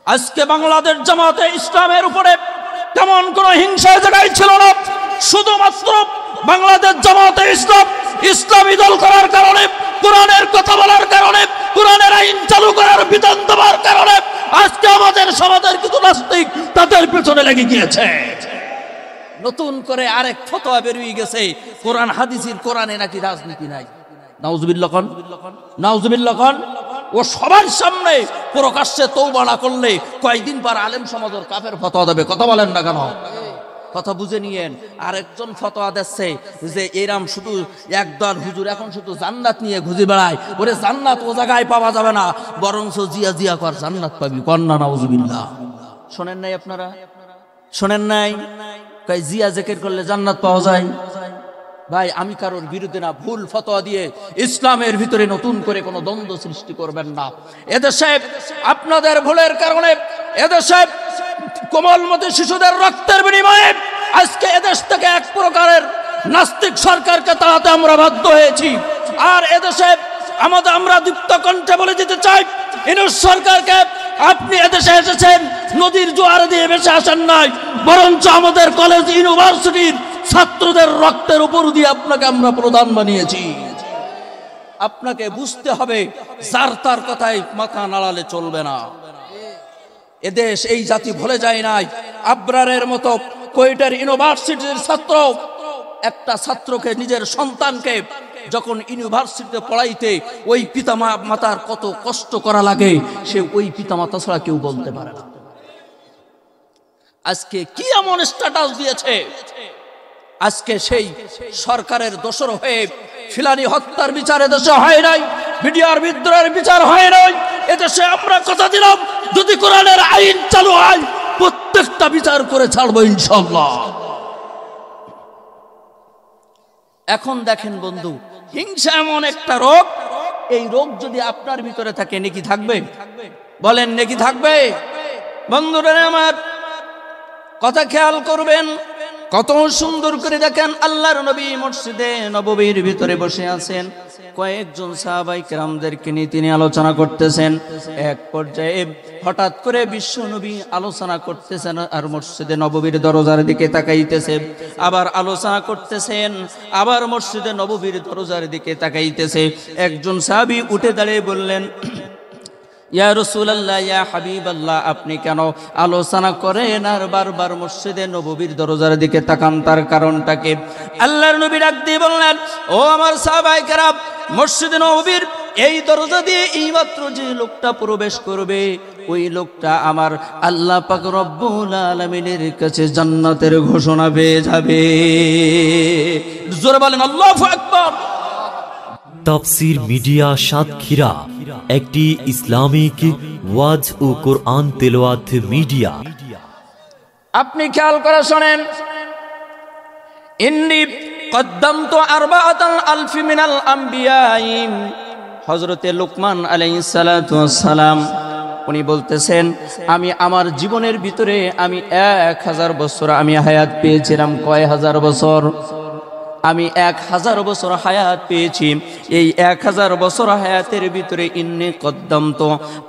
আজকে বাংলাদেশ জামাতে ইসলামের উপরে তেমন কোনো হিংসা জায়গায় ছিল না। শুধুমাত্র বাংলাদেশ জামাতে ইসলাম ইসলামী দল করার কারণে, কোরআনের কথা বলার কারণে, কোরআনের আইন চালু করার বিধান দেওয়ার কারণে আজকে আমাদের সমাজের কিছু নাস্তিক তাদের পেছনে লেগে গিয়েছে। নতুন করে আরেক ফতোয়া বেরিয়ে গেছে, কোরআন হাদিসের কোরআনে নাকি রাজনীতি নাই। নাউজুবিল্লাহ খান, নাউজুবিল্লাহ খান। ও সবার সামনে প্রকাশ্যে তওবা না করলে কয়েকদিন পর আলেম সমাজের কাফের ফতোয়া দেবে। কথা বলেন না কেন? কথা বুঝে নিয়েন। আরেকজন ফতোয়া দিচ্ছে যে এরাম শুধু একদল হুজুর এখন শুধু জান্নাত নিয়ে ঘুরে বেড়ায়। ওরে জান্নাত ও জায়গায় পাওয়া যাবে না, বরঞ্চ জিয়া জিয়া কর জান্নাত পাবি। কন্যা নাউজুবিল্লাহ। শোনেন নাই আপনারা? শোনেন নাই? কই জিয়া জিকির করলে জান্নাত পাওয়া যায়। ভাই আমি কারোর বিরুদ্ধে না, ভুল ফতোয়া দিয়ে ইসলামের ভিতরে নতুন করে কোনো দ্বন্দ্ব সৃষ্টি করবেন না। এদেশে আপনাদের ভুলের কারণে এদেশে কোমলমতি শিশুদের রক্তের বিনিময়ে আজকে এদেশ থেকে এক প্রকারের নাস্তিক সরকারকে তাড়াতে আমরা বাধ্য হয়েছি। আর এদেশে আমরা দীপ্ত কণ্ঠে বলে দিতে চাই, ইউনূস সরকারকে আপনি এদেশে এসেছেন নদীর জোয়ার দিয়ে বেশি আসেন নাই, বরঞ্চ আমাদের কলেজ ইউনিভার্সিটির ছাত্রদের রক্তের উপর দিয়ে আপনাকে আমরা প্রধান বানিয়েছি। আপনাকে বুঝতে হবে, যার তার কথায় মাথা নাড়ালে চলবে না। এদেশ এই জাতি ভুলে যায় নাই। আবরারের মতো কোয়েটার ইউনিভার্সিটির ছাত্র একটা ছাত্রকে, নিজের সন্তানকে যখন ইউনিভার্সিটিতে পড়াইতে ওই পিতা মাতার কত কষ্ট করা লাগে, সে ওই পিতা মাতা ছাড়া কেউ বলতে পারে না। আজকে কি এমন স্ট্যাটাস দিয়েছে, আজকে সেই সরকারের দোষর হয়ে ফিলানি হত্যার বিচার এদেশে হয় নাই, বিডিআর বিদ্রোহের বিচার হয় নাই। এদেশে আমরা কথা দিলাম যদি কোরআনের আইন চালু হয় প্রত্যেকটা বিচার করে ছাড়বো ইনশাআল্লাহ। এখন দেখেন বন্ধু, হিংসা এমন একটা রোগ, এই রোগ যদি আপনার ভিতরে থাকে নেকি থাকবে? বলেন নেকি থাকবে? বন্ধুরা আমার কথা খেয়াল করবেন, কত সুন্দর করে দেখেন আল্লাহর নবী মসজিদে নববীর ভিতরে বসে আছেন, কয়েকজন সাহাবায়ে কেরামদেরকে নিয়ে তিনি আলোচনা করতেছেন। এক পর্যায়ে হঠাৎ করে বিশ্ব নবী আলোচনা করতেছেন আর মসজিদে নববীর দরজার দিকে তাকাইতেছে, আবার আলোচনা করতেছেন, আবার মসজিদে নববীর দরজার দিকে তাকাইতেছে। একজন সাহাবী উঠে দাঁড়িয়ে বললেন, ইয়া রাসূলুল্লাহ, ইয়া হাবিবাল্লাহ, আপনি কেন আলোচনা করেন আর বারবার মসজিদে নববীর দরজার দিকে তাকান, তার কারণটা কি? আল্লাহর নবী ডাক দিয়ে বললেন, ও আমার সাহাবায়ে কেরাম, মসজিদে নববীর এই দরজা দিয়ে এইমাত্র যে লোকটা প্রবেশ করবে, ওই লোকটা আমার আল্লাহ পাক রব্বুল আলামিনের কাছে জান্নাতের ঘোষণা পেয়ে যাবে। জোরে বলেন আল্লাহু আকবার। তাফসীর মিডিয়া সাতক্ষীরা একটি ইসলামিক ওয়াজ ও কোরআন তেলাওয়াত মিডিয়া। আপনি খেয়াল করে শোনেন, ইন্নী কদ্দামতু আরবাআতাল আলফি মিনাল আম্বিয়াই। হযরতে লুকমান আলাইহিস সালাতু ওয়াস সালাম উনি বলতেছেন, আমি আমার জীবনের ভিতরে আমি 1000 বছর আমি হায়াত পেয়েছিলাম। কয় হাজার বছর? আমি 1000 বছর হায়াত পেয়েছি। এই 1000 বছর হায়াতের ভিতরে ইন্নী কদ্দামতু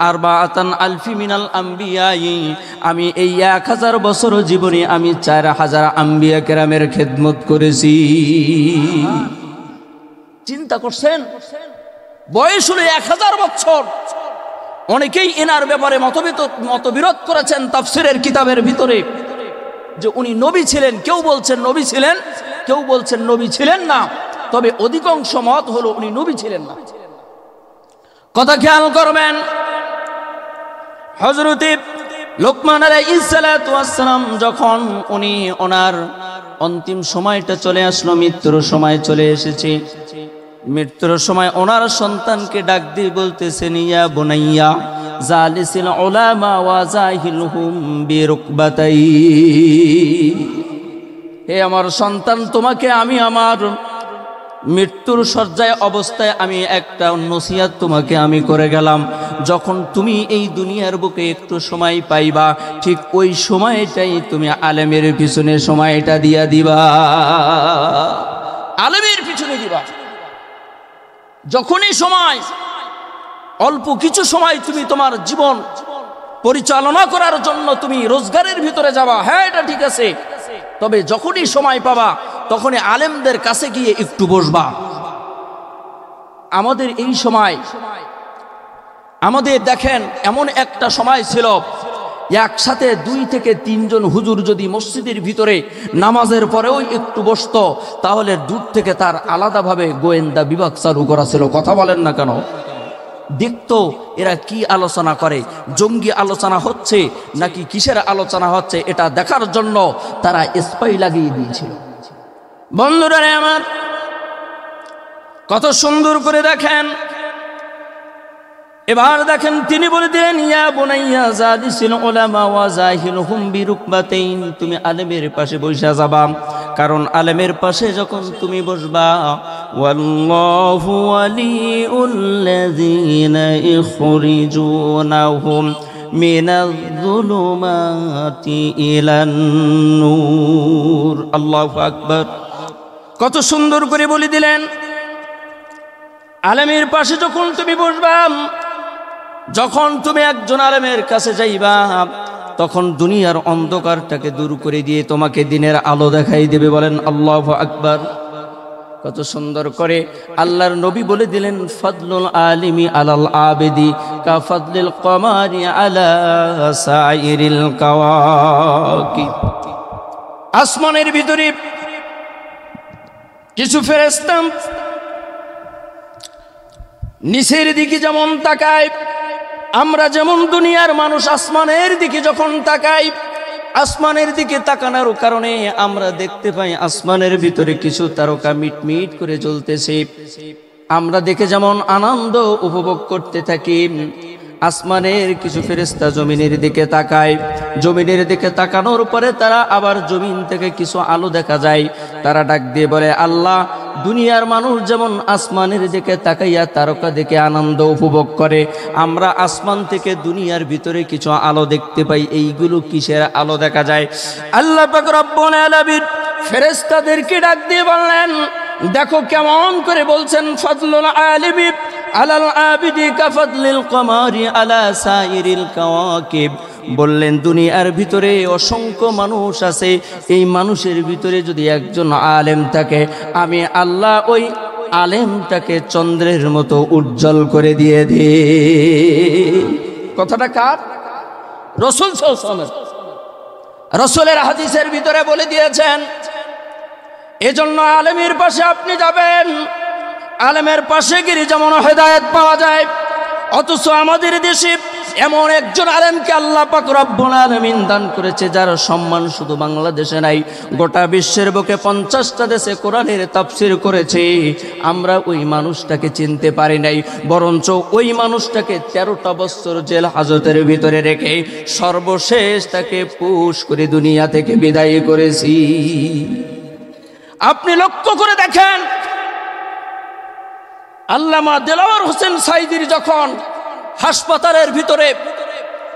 আরবাআতান আলফি মিনাল আম্বিয়াই, আমি এই 1000 বছর জীবনে আমি 4000 আম্বিয়া কেরামের খেদমত করেছি। চিন্তা করছেন, বয়স হলো 1000 বছর। অনেকেই এনার ব্যাপারে মতবিরোধ করেছেন তাফসীরের কিতাবের ভিতরে, যে উনি নবী ছিলেন। কেউ বলছেন নবী ছিলেন, কেউ বলছেন নবী ছিলেন না, তবে অধিকাংশ মত হলো উনি নবী ছিলেন না। কথা খেয়াল করবেন, হযরতে লুকমান আলাইহিস সালাতু ওয়াস সালাম যখন উনি ওনার অন্তিম সময়টা চলে আসলো, মৃত্যুর সময় চলে এসেছে, মৃত্যুর সময় ওনার সন্তানকে ডাক দিয়ে বলতেছেন, ইয়া বুনাইয়া জালিসিল উলামা ওয়া জাহিলহুম বিরুকবাতাই। হে আমার সন্তান, তোমাকে আমি আমার মৃত্যুর শয্যায় অবস্থায় আমি একটা নসিহত তোমাকে আমি করে গেলাম। যখন তুমি এই দুনিয়ার বুকে একটু সময় পাইবা, ঠিক ওই সময়টাই তুমি আলেমের পিছনে সময়টা দিয়া দিবা, আলেমের পিছনে দিবা। যখনই সময়, অল্প কিছু সময় তুমি তোমার জীবন পরিচালনা করার জন্য তুমি রোজগারের ভিতরে যাবা, হ্যাঁ এটা ঠিক আছে, তবে যখনই সময় পাবা তখনই আলেমদের কাছে গিয়ে একটু বসবা। আমাদের এই সময়, আমাদের দেখেন এমন একটা সময় ছিল, একসাথে 2 থেকে 3 জন হুজুর যদি মসজিদের ভিতরে নামাজের পরেও একটু বসতো, তাহলে দূর থেকে তার আলাদাভাবে গোয়েন্দা বিভাগ চালু করা ছিল। কথা বলেন না কেন? দেখতো এরা কি আলোচনা করে, জঙ্গি আলোচনা হচ্ছে নাকি কিসের আলোচনা হচ্ছে, এটা দেখার জন্য তারা স্পাই লাগিয়ে দিয়েছিল। বন্ধুরা আমার, কত সুন্দর করে দেখেন। এবার দেখেন তিনি বলে দিলেন, ইয়া বুনাইয়া জালিসিল উলামা ওয়া জাহিলহুম বিরুকবাতাইন, তুমি আলেমের পাশে বসে যাবা, কারণ আলেমের পাশে যখন তুমি বসবা, ওয়াল্লাহু ওয়ালিউল্লাযিনা ইখরিজুনাহুম মিনাজ-যুলুমাতি ইলান নূর। আল্লাহু আকবার। কত সুন্দর করে বলে দিলেন, আলেমের পাশে যখন তুমি বসবা, যখন তুমি একজন আলেমের কাছে যাইবা, তখন দুনিয়ার অন্ধকারটাকে দূর করে দিয়ে তোমাকে দিনের আলো দেখাই দেবে। বলেন আল্লাহু আকবার। কত সুন্দর করে আল্লাহর নবী বলে দিলেন, ফাদলুল আলিমি আলাল আবিদি কা ফাদলিল কমারি আলা সাইরিল কাওয়াকিব। আসমানের ভিতরে কিছু ফেরেশতা নিচের দিকে যেমন তাকায়, আমরা যেমন দুনিয়ার মানুষ আসমানের দিকে যখন তাকাই, আসমানের দিকে তাকানোর কারণে আমরা দেখতে পাই আসমানের ভিতরে কিছু তারকা মিটমিট করে জ্বলতেছে। আমরা দেখে যেমন আনন্দ উপভোগ করতে থাকি, আসমানের কিছু ফেরেশতা জমিনের দিকে তাকায়, জমিনের দিকে তাকানোর পরে তারা আবার জমিন থেকে কিছু আলো দেখা যায়, তারা ডাক দিয়ে বলে, আল্লাহ, দুনিয়ার মানুষ যেমন আসমানের দিকে তাকাইয়া তারকা দেখে আনন্দ উপভোগ করে, আমরা আসমান থেকে দুনিয়ার ভিতরে কিছু আলো দেখতে পাই, এইগুলো কিসের আলো দেখা যায়? আল্লাহ পাক রব্বুল আলামিন ফেরেশতাদেরকে ডাক দিয়ে বললেন, দেখো কেমন করে বলছেন, ফাদলুল আলিমি আলাল আবিদি কা ফাদলিল কমারি আলা সাইরিল কাওয়াকিব। বললেন দুনিয়ার ভিতরে অসংখ্য মানুষ আছে, এই মানুষের ভিতরে যদি একজন আলেম থাকে, আমি আল্লাহ ওই আলেমটাকে চন্দ্রের মতো উজ্জ্বল করে দিয়ে দে। কথাটা কার? রাসূল সাল্লাল্লাহু আলাইহি ওয়াসাল্লাম। রাসূলের হাদিসের ভিতরে বলে দিয়েছেন, এজন্য আলেমের পাশে আপনি যাবেন, আলেমের পাশে গিয়ে যেমন হেদায়েত পাওয়া যায়, অথচ আমাদের দেশে এমন একজন আলেমকে আল্লাহ পাক রব্বুল আলামিন দান করেছে, যার সম্মান শুধু বাংলাদেশে নাই, গোটা বিশ্বের বুকে 50টা দেশে কোরআনের তাফসীর করেছে। আমরা ওই মানুষটাকে চিনতে পারি নাই, বরঞ্চ ওই মানুষটাকে 13টা বছর জেল হাজতের ভিতরে রেখে সর্বশেষ তাকে পুশ করে দুনিয়া থেকে বিদায় করেছি। আপনি লক্ষ্য করে দেখেন, আল্লামা দেলাওয়ার হোসেন সাইদির যখন হাসপাতালের ভিতরে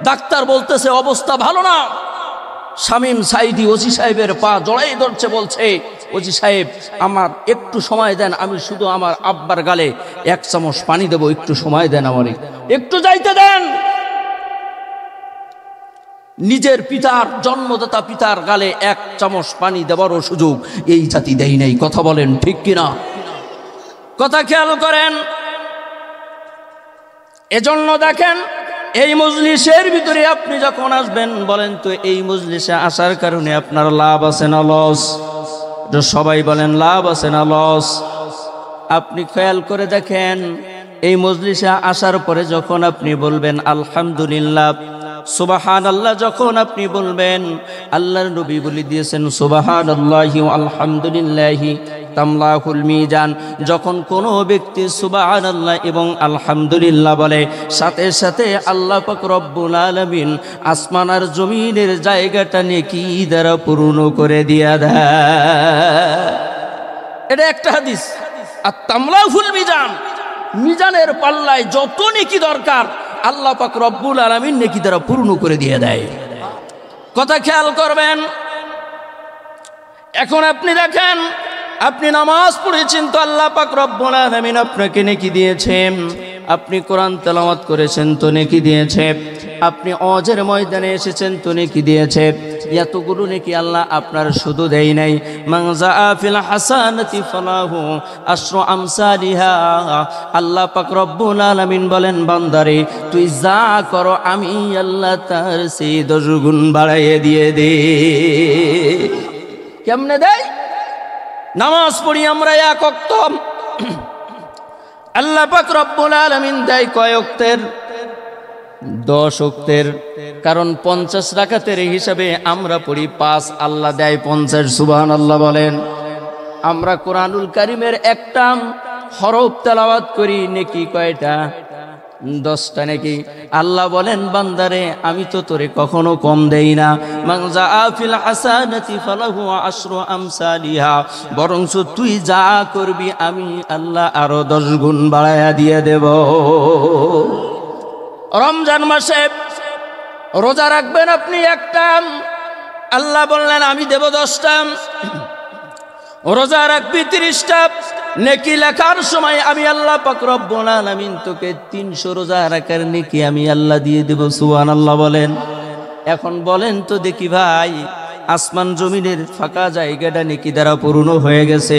ডাক্তার বলতেছে অবস্থা ভালো না, শামীম সাইদি ওসি সাহেবের পা জড়াই ধরছে, বলছে, ওসি সাহেব আমার একটু সময় দেন, আমি শুধু আমার আব্বার গালে 1 চামচ পানি দেব, একটু সময় দেন, আমারে একটু যাইতে দেন। নিজের পিতার, জন্মদাতা পিতার গালে 1 চামচ পানি দেওয়ারও সুযোগ এই জাতি দেয় নাই। কথা বলেন ঠিক কিনা? কথা খেয়াল করেন। এজন্য দেখেন, এই মজলিসের ভিতরে আপনি যখন আসবেন, বলেন তো এই মজলিসে আসার কারণে আপনার লাভ আছে না লস? সবাই বলেন লাভ আছে না লস? আপনি খেয়াল করে দেখেন, এই মজলিসে আসার পরে যখন আপনি বলবেন আলহামদুলিল্লাহ, সুবহানাল্লাহ, যখন আপনি বলবেন, আল্লাহর নবী বলে দিয়েছেন সুবহানাল্লাহি ওয়া আলহামদুলিল্লাহি তামলাহুল মিজান। যখন কোনো ব্যক্তি সুবহানাল্লাহ এবং আলহামদুলিল্লাহ বলে, সাথে সাথে আল্লাহ পাক রব্বুল আলামিন আসমান আর জমিনের জায়গাটা নেকি দ্বারা পূর্ণ করে দিয়া দেয়। এটা একটা হাদিস। আর তামলাহুল মিজান, মিজানের পাল্লায় যত নেকি দরকার আল্লাহ পাক রব্বুল আলামিন নেকি দ্বারা পূর্ণ করে দিয়ে দেয়। কথা খেয়াল করবেন। এখন আপনি দেখেন, আপনি নামাজ পড়েছেন তো আল্লাহ পাক রব্বুল আলামিন আপনাকে নেকি দিয়েছেন। আপনি কোরআন তেলাওয়াত করেছেন তো নেকি দিয়েছে, আপনি ওয়াজের ময়দানে এসেছেন তো নেকি দিয়েছে। এতগুলো নেকি আল্লাহ আপনার শুধু দেই নাই, মান জাআ ফিল হাসানাতি ফালাহু আশরু আমসালিহা। আল্লাহ পাক রব্বুল আলামিন বলেন, বান্দারে তুই যা করো আমি আল্লাহ তার সেই 10 গুণ বাড়াইয়ে দিয়ে দে। কেমনে দেয়? নামাজ পড়ি আমরা 1 ওয়াক্ত, আল্লাহ পাক রব্বুল আলামিন দেয় কয় ওয়াক্তের? 10 ওয়াক্তের। কারণ 50 রাকাতের হিসাবে আমরা পড়ি 5, আল্লাহ দেয় 50। সুবহানাল্লাহ বলেন। আমরা কোরআনুল কারীমের একটা হরফ তেলাওয়াত করি, নেকি কয়টা? 10টা নেকি। আল্লাহ বলেন, বান্দারে আমি তো তোরে কখনো কম দেই না। মান জাআ ফিল হাসানাতি ফালাহু আশরু আমসালিহা। বরঞ্চ তুই যা করবি আমি আল্লাহ আরো 10 গুণ বাড়ায়া দিয়ে দেব। রমজান মাসে রোজা রাখবেন আপনি একটা, আল্লাহ বললেন আমি দেব 10টা। রোজা রাখবি 30টা, নেকি লেখার সময় আমি আল্লাহ পাক রব্বুল আলামিন তোকে 300 রোজা রাখার নেকি আমি আল্লাহ দিয়ে দেব। সুবহানাল্লাহ বলেন। এখন বলেন তো দেখি ভাই, আসমান জমিনের ফাঁকা জায়গাটা নেকি দ্বারা পূর্ণ হয়ে গেছে,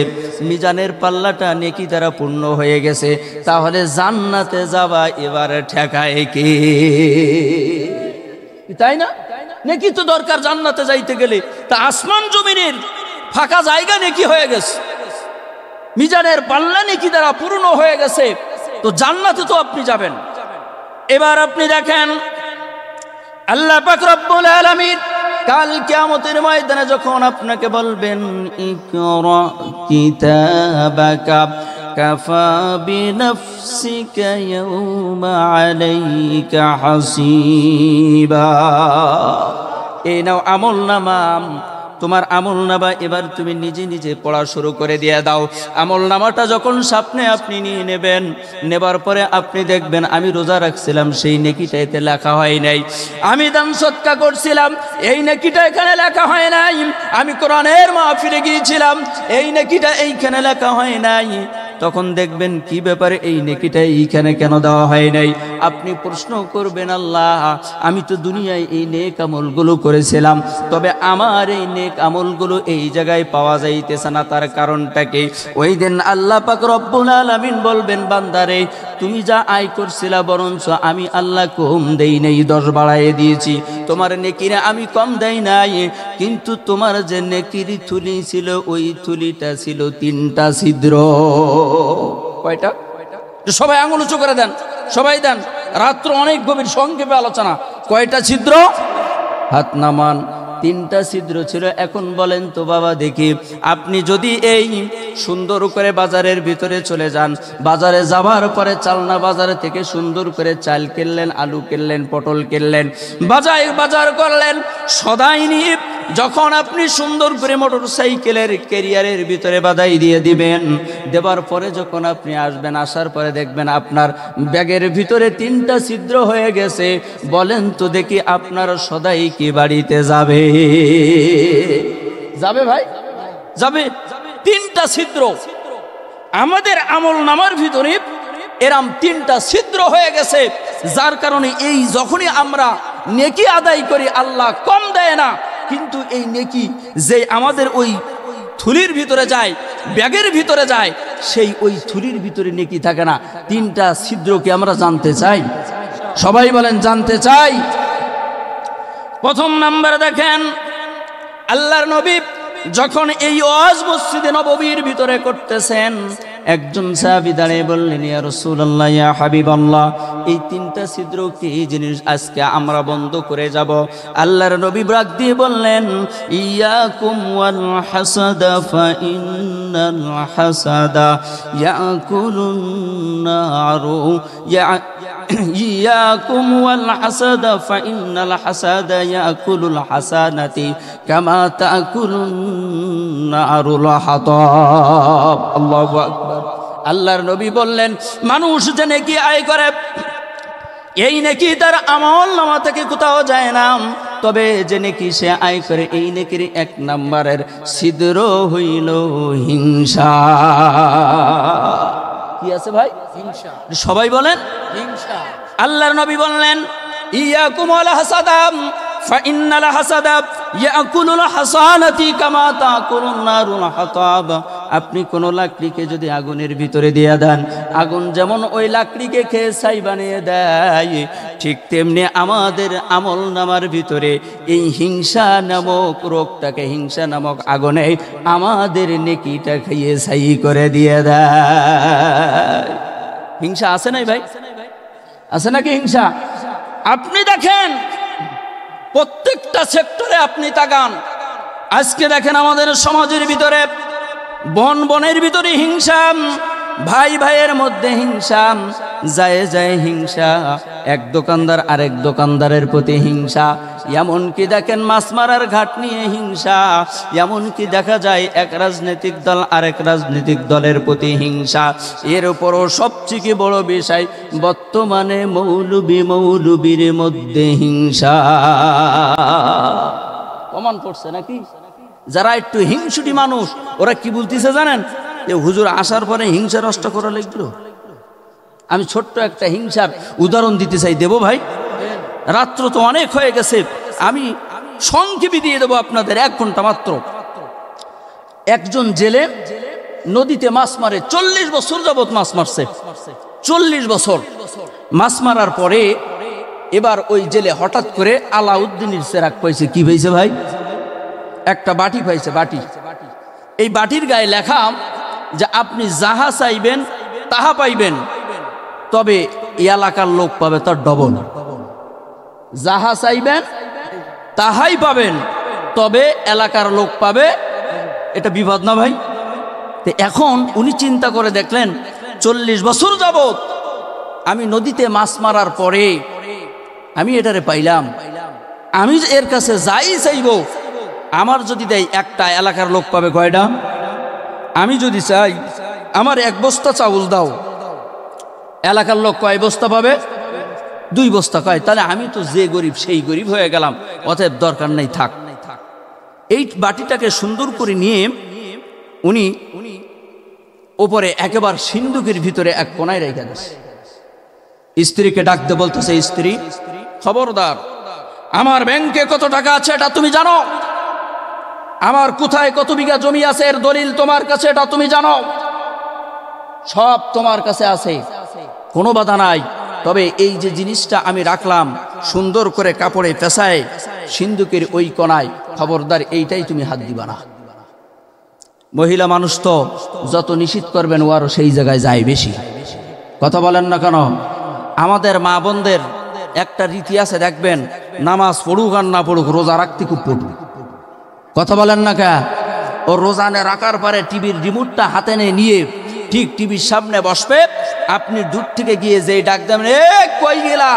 মিজানের পাল্লাটা নেকি দ্বারা পূর্ণ হয়ে গেছে, তাহলে জান্নাতে যাবা এবারে ঠেকায় কে? তাই না? নেকি তো দরকার জান্নাতে যাইতে গেলে। তা আসমান জমিনের ফাঁকা জায়গা নেকি হয়ে গেছে, মিজানের পাল্লা নেকি দ্বারা পূর্ণ হয়ে গেছে, তো জান্নাতে তো আপনি যাবেন। এবার আপনি দেখেন আল্লাহ পাক রব্বুল আলামিন কাল কিয়ামতের ময়দানে যখন আপনাকে বলবেন, ইকরা কিতাবাকা কাফা বিনাফসিকা ইয়াওমা আলাইকা হাসিবা। এই নাও আমলনামা, তোমার আমলনামা এবার তুমি নিজে নিজে পড়া শুরু করে দিয়ে দাও। আমলনামাটা যখন সামনে আপনি নিয়ে নেবেন, নেবার পরে আপনি দেখবেন আমি রোজা রাখছিলাম সেই নেকিটা এতে লেখা হয় নাই, আমি দান সদকা করছিলাম এই নেকিটা এখানে লেখা হয় নাই, আমি কোরআনের মাহফিলে গিয়েছিলাম এই নেকিটা এইখানে লেখা হয় নাই। তখন দেখবেন কি ব্যাপারে এই নেকিটা এইখানে কেন দেওয়া হয় নাই? আপনি প্রশ্ন করবেন, আল্লাহ আমি তো দুনিয়ায় এই নেক আমলগুলো করেছিলাম, তবে আমার এই নেক আমলগুলো এই জায়গায় পাওয়া যাইতেছে না, তার কারণটা কি? ওই দিন আল্লাহ পাক রব্বুল আলামিন বলবেন, বান্দারে তুমি যা আয় করছিলা বরঞ্চ আমি আল্লাহ কম দেই নাই, 10 বাড়াইয়ে দিয়েছি। তোমার নেকিরে আমি কম দেই নাই, কিন্তু তোমার যে নেকির থুলি ছিল ওই থুলিটা ছিল 3টা ছিদ্র। কয়টা? সবাই আঙুল উঁচু করে দেন, সবাই দেন। রাত্র অনেক গভীর সংক্ষেপে আলোচনা। কয়টা ছিদ্র? হাত নামান। 3টা ছিদ্র ছিল। এখন বলেন তো বাবা দেখি, আপনি যদি এই সুন্দর করে বাজারের ভিতরে চলে যান, বাজারে যাবার পরে চালনা বাজার থেকে সুন্দর করে চাল কিনলেন, আলু কিনলেন, পটল কিনলেন, বাজার করলেন, সদাই নিয়ে যখন আপনি সুন্দর করে মোটর সাইকেলের ক্যারিয়ারের ভিতরে বাধাই দিয়ে দিবেন, দেবার পরে যখন আপনি আসবেন, আসার পরে দেখবেন আপনার ব্যাগের ভিতরে 3টা ছিদ্র হয়ে গেছে। বলেন তো দেখি আপনার সদাই কি বাড়িতে যাবে? যাবে ভাই? যাবে। 3টা ছিদ্র। আমাদের আমল নামার ভিতরে এরম 3টা ছিদ্র হয়ে গেছে, যার কারণে এই যখনই আমরা নেকি আদায় করি আল্লাহ কম দেয় না, কিন্তু এই নেকি যে আমাদের ওই থুলির ভিতরে যায়, ব্যাগের ভিতরে যায়, সেই ওই থুলির ভিতরে নেকি থাকে না। 3টা ছিদ্রকে আমরা জানতে চাই, সবাই বলেন জানতে চাই। প্রথম নাম্বার দেখেন, আল্লাহর নবী যখন এই ওয়াজ মসজিদে নববীর ভিতরে করতেছেন, একজন সাহাবী দাঁড়িয়ে বললেন, ইয়া রাসূলুল্লাহ, ইয়া হাবিবাল্লাহ, এই 3টা ছিদ্র কি জিনিস আজকে আমরা বন্ধ করে যাব? আল্লাহর নবী ডাক দিয়ে বললেন, ইয়াকুম ওয়াল হাসাদা ফা ইন্নাল হাসাদা ইয়াকুলুন নারু ইয়াকুম ওয়াল হাসাদা ফা ইন্নাল হাসাদা ইয়াকুলুল হাসানাতি কামা তাকুলুন নারুল হাতাব। আল্লাহু আকবার। আল্লাহর নবী বললেন, মানুষ যে নেকি আয় করে এই নেকি তার আমলনামা থেকে কোথাও যায় না, তবে যে নেকি সে আয় করে এই নেকির 1 নম্বরের ছিদ্র হইল হিংসা। কি আছে ভাই? হিংসা। সবাই বলেন হিংসা। আল্লাহর নবী বললেন ইয়াকুম আল হাসাদাম ফাইন্নাল হাসাদা ইয়াকুলুল হাসানাতি কামা তাকুলুন নারুল হাতাব। আপনি কোন লাকড়িকে যদি আগুনের ভিতরে দিয়ে দেন, আগুন যেমন ওই লাকড়িকে খেয়ে ছাই বানিয়ে দেয়, ঠিক তেমনি আমাদের আমল নামার ভিতরে এই হিংসা নামক রোগটাকে, হিংসা নামক আগুনে আমাদের নেকিটা খেয়ে ছাই করে দিয়ে দেয়। হিংসা আছে নাই ভাই? আছে নাকি হিংসা? আপনি দেখেন প্রত্যেকটা সেক্টরে আপনি তাকান, আজকে দেখেন আমাদের সমাজের ভিতরে বন বনের ভিতরে হিংসা, ভাই ভাইয়ের মধ্যে হিংসা, যায় যায় হিংসা, এক দোকানদার আরেক দোকানদারের প্রতি হিংসা, এমনকি দেখেন মাছ মারার ঘাট নিয়ে হিংসা, এমনকি দেখা যায় এক রাজনৈতিক দল আরেক রাজনৈতিক দলের প্রতি হিংসা। এর উপরও সবচেয়ে বড় বিষয় বর্তমানে মৌলবীর মধ্যে হিংসা কমান পড়ছে নাকি? যারা একটু হিংসুটি মানুষ ওরা কি বলতেছে জানেন? যে হুজুর আসার পরে হিংসা নষ্ট করা লাগলো। আমি ছোট্ট একটা হিংসার উদাহরণ দিতে চাই, দেব ভাই? রাত্র তো অনেক হয়ে গেছে, আমি সংক্ষেপে দিয়ে দেবো আপনাদের, 1 ঘন্টা মাত্র। একজন জেলে নদীতে মাছ মারে, 40 বছর যাবত মাছ মারছে, 40 বছর মাছ মারার পরে এবার ওই জেলে হঠাৎ করে আলাউদ্দিনের চেরাগ পাইছে। কি পাইছে ভাই? একটা বাটি পাইছে, বাটি। এই বাটির গায়ে লেখা যে আপনি যাহা চাইবেন তাহা পাইবেন, তবে এই এলাকার লোক পাবে তার ডবল। যাহা চাইবেন তাহাই পাবেন, তবে এলাকার লোক পাবে। এটা বিপদ না ভাই? তো এখন উনি চিন্তা করে দেখলেন 40 বছর যাবত আমি নদীতে মাছ মারার পরে আমি এটারে পাইলাম, আমি এর কাছে যাই চাইব আমার যদি দেয় একটা, এলাকার লোক পাবে কয়টা? আমি যদি চাই আমার 1 বস্তা চাউল দাও, এলাকার লোক কয় বস্তা পাবে? 2 বস্তা। কয় তাহলে আমি তো যে গরিব সেই গরিব হয়ে গেলাম, অতএব দরকার নেই, থাক। এই বাটিটাকে সুন্দর করে নিয়ে উনি ওপরে একেবারে সিন্ধুকের ভিতরে এক কোনায় রেখে দিয়েছে। স্ত্রীকে ডাকতে বলতেছে, স্ত্রী খবরদার, আমার ব্যাংকে কত টাকা আছে এটা তুমি জানো, আমার কোথায় কত বিঘা জমি আছে এর দলিল তোমার কাছে এটা তুমি জানো, সব তোমার কাছে আছে, কোনো বাধা নাই। তবে এই যে জিনিসটা আমি রাখলাম সুন্দর করে কাপড়ে পেঁচায় সিন্ধুকের ওই কোনায়, খবরদার এইটাই তুমি হাত দিবা না। মহিলা মানুষ তো যত নিষিদ্ধ করবেন ও আরো সেই জায়গায় যায় বেশি। কথা বলেন না কেন? আমাদের মা বোনদের একটা রীতি আছে, দেখবেন নামাজ পড়ুক আর না পড়ুক রোজা রাখতে খুব পড়ুক। কথা বলেন না কে? ও রোজানে রাখার পরে টিভির রিমোটটা হাতে নিয়ে ঠিক টিভির সামনে বসবে, আপনি দূর থেকে গিয়ে যে ডাক দেবেন, এ কই গেলা,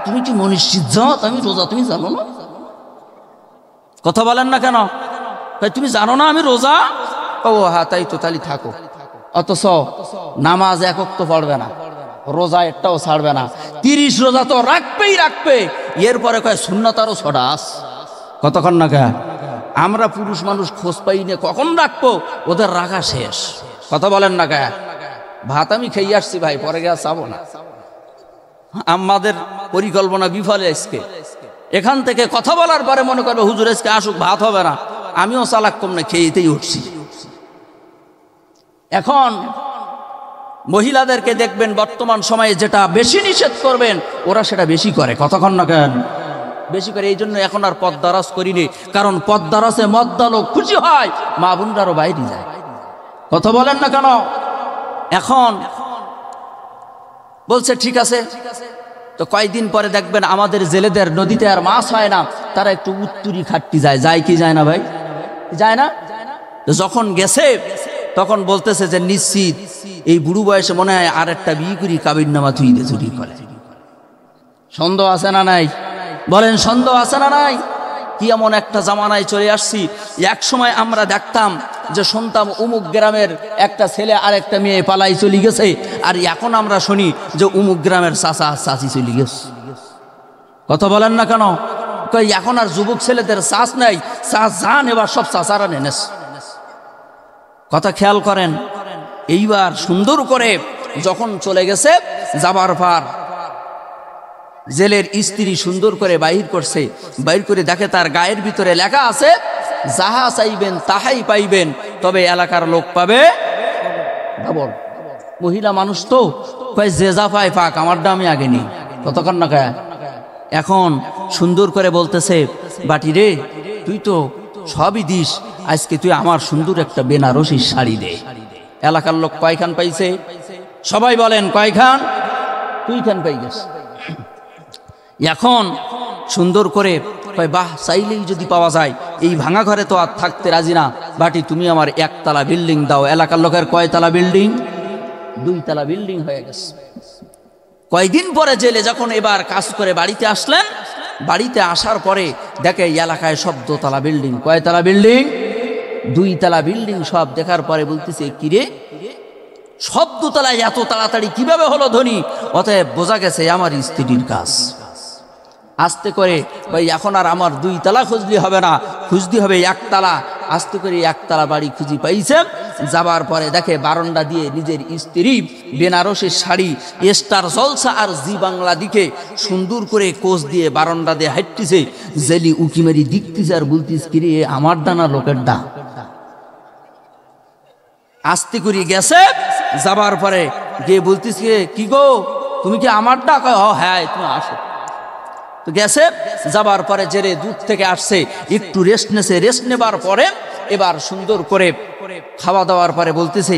তুমি কি মনীষিদ্ধ, আমি রোজা তুমি জানো না? কথা বলেন না কেন? তুমি জানো না আমি রোজা? ও হ্যাঁ তাই তো, তাহলে থাকো। অথচ নামাজ 1 ওয়াক্ত পড়বে না, রোজা একটাও ছাড়বে না, 30 রোজা তো রাখবেই রাখবে। এরপরে কয় সুন্নাত আরো 6টা আস। কতক্ষণ না কে? আমরা পুরুষ মানুষ খোঁজ পাই না কখন রাখবো, ওদের রাখা শেষ। কথা বলেন না কে? ভাত আমি খেয়ে আসছি ভাই, পরে গিয়ে চাবো না। আমাদের পরিকল্পনা বিফলে আজকে। এখান থেকে কথা বলার পরে মনে করবে হুজুর আজকে আসুক, ভাত হবে না, আমিও চালাক কম না, খেয়েতেই উঠছি। এখন মহিলাদেরকে দেখবেন বর্তমান সময়ে যেটা বেশি নিষেধ করবেন ওরা সেটা বেশি করে। কতক্ষণ না কেন? বেশি করে। এই জন্য এখন আর পদ্মারাজ করিনি, কারণ পদ্মারাজে মদ্দালো খুশি হয়, মা বোনরাও বাইরে যায়। কথা বলেন না কেন? এখন বলছে ঠিক আছে, তো কয়েকদিন পরে দেখবেন আমাদের জেলেদের নদীতে আর মাছ হয় না, তারা একটু উত্তরি খাটতে যায়। যায় কি যায় না ভাই? যায় না? যখন গেছে তখন বলতেছে যে নিশ্চিত এই বুড়ো বয়সে মনে হয় আর একটা বিয়ে করি, কাবির নামা থুই দিয়ে চুরি করে। সন্দেহ আছে না নাই? বলেন সন্দেহ আছে না নাই? কি এমন একটা জামানায় চলে আসছি, এক সময় আমরা দেখতাম যে শুনতাম উমুক গ্রামের একটা ছেলে আর একটা মেয়ে পালাই চলে গেছে, আর এখন আমরা শুনি যে উমুক গ্রামের চাচা চাচি চলে গেছে। কথা বলেন না কেন? কই এখন আর যুবক ছেলেদের চাষ নাই, চাষ যান এবার সব চাচারা নেনেস। কথা খেয়াল করেন। এইবার সুন্দর করে যখন চলে গেছে, যাবার পর জেলের স্ত্রী সুন্দর করে বাহির করছে, বাইর করে দেখে তার গায়ের ভিতরে লেখা আছে, যাহা চাইবেন তাহাই পাইবেন, তবে এলাকার লোক পাবে ডাবল। মহিলা মানুষ তো কয় যে যা পায় পাক, আমারটা আমি আগে নিই, কতক্ষণ না খায়। এখন সুন্দর করে বলতেছে, বাটি রে তুই তো সবই দিস, আজকে তুই আমার সুন্দর একটা বেনারসি শাড়ি দে। এলাকার লোক কয়খান পাইছে? সবাই বলেন কয়খান? তুইখান পাই গেছ। এখন সুন্দর করে কয়, বাহ, চাইলেই যদি পাওয়া যায়, এই ভাঙা ঘরে তো আর থাকতে রাজি না, বাটি তুমি আমার একতলা বিল্ডিং দাও। এলাকার লোকের কয়তলা বিল্ডিং? 2 তলা বিল্ডিং হয়ে গেছে। কয়দিন পরে জেলে যখন এবার কাজ করে বাড়িতে আসলেন, বাড়িতে আসার পরে দেখে এলাকায় সব 2 তলা বিল্ডিং। কয়তলা বিল্ডিং? 2 তলা বিল্ডিং। সব দেখার পরে বলতেছে, কিরে সব 2 তলায় এত তাড়াতাড়ি কিভাবে হলো ধনী? অতএব বোঝা গেছে আমার স্ত্রীর কাজ। আস্তে করে ভাই এখন আর আমার 2 তলা খুঁজলি হবে না, খুঁজতে হবে 1 তলা। আস্তে করে 1 তলা বাড়ি খুঁজি পাইছে। যাবার পরে দেখে বারান্দা দিয়ে নিজের স্ত্রী বেনারসের শাড়ি, স্টার জলসা আর জি বাংলা দিকে সুন্দর করে কোচ দিয়ে বারান্দা দিয়ে হাঁটতেছে। জেলি উকি মেরি দেখতেছে আর বলতিস, কিরে আমার ডানা লোকের ডা। আস্তে করে গেছে, যাবার পরে গিয়ে বলতিস, কি গো তুমি কি আমার ডা? হ্যাঁ তুমি আসো। তো গেছে, যাবার পরে জেরে দূর থেকে আসছে, একটু রেস্ট নেছে। রেস্ট নেবার পরে এবার সুন্দর করে খাওয়া দাওয়ার পরে বলতেছে,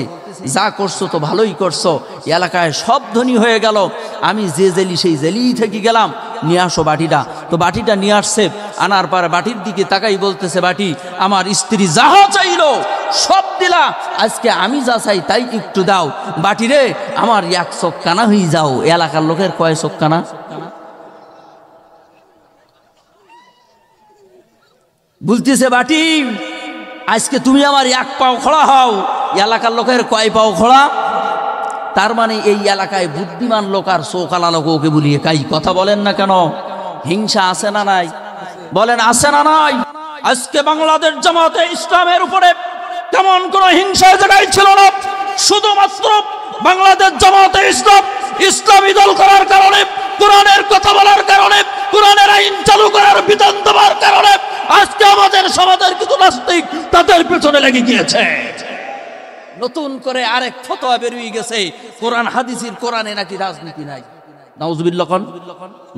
যা করছো তো ভালোই করছো, এলাকায় সব ধনী হয়ে গেল, আমি যে জেলি সেই জেলিই থেকে গেলাম, নিয়ে আসো বাটিটা। তো বাটিটা নিয়ে আসছে, আনার পর বাটির দিকে তাকাই বলতেছে, বাটি আমার স্ত্রী যাহা চাইলো সব দিলা, আজকে আমি যা চাই তাই একটু দাও। বাটি রে আমার 1 চোখ কানা হয়ে যাও। এলাকার লোকের কয় চোখ কানা? বলতেছে, বাটি আজকে তুমি আমার 1 পাও খোলা হও। এলাকার লোকের কয় পাও খোলা? তার মানে এই এলাকায় বুদ্ধিমান লোক আর চোখালা লোক ওকে বলিয়ে কাই। কথা বলেন না কেন? হিংসা আছে না নাই? বলেন আছে না নাই? আজকে বাংলাদেশ জামাতে ইসলামের উপরে তেমন কোন হিংসা জায়গায় ছিল না। শুধুমাত্র বাংলাদেশ জামাতে ইসলাম ইসলামী দল করার কারণে, কোরআনের কথা বলার কারণে, কোরআনের আইন চালু করার বিধান দেওয়ার কারণে আজকে আমাদের সমাজের কিছু নাস্তিক তাদের পেছনে লেগে গিয়েছে। নতুন করে আরেক ফতোয়া বেরিয়ে গেছে, কোরআন হাদিসের কোরআনে নাকি রাজনীতি নাই। নাউজুবিল্লাহ খান,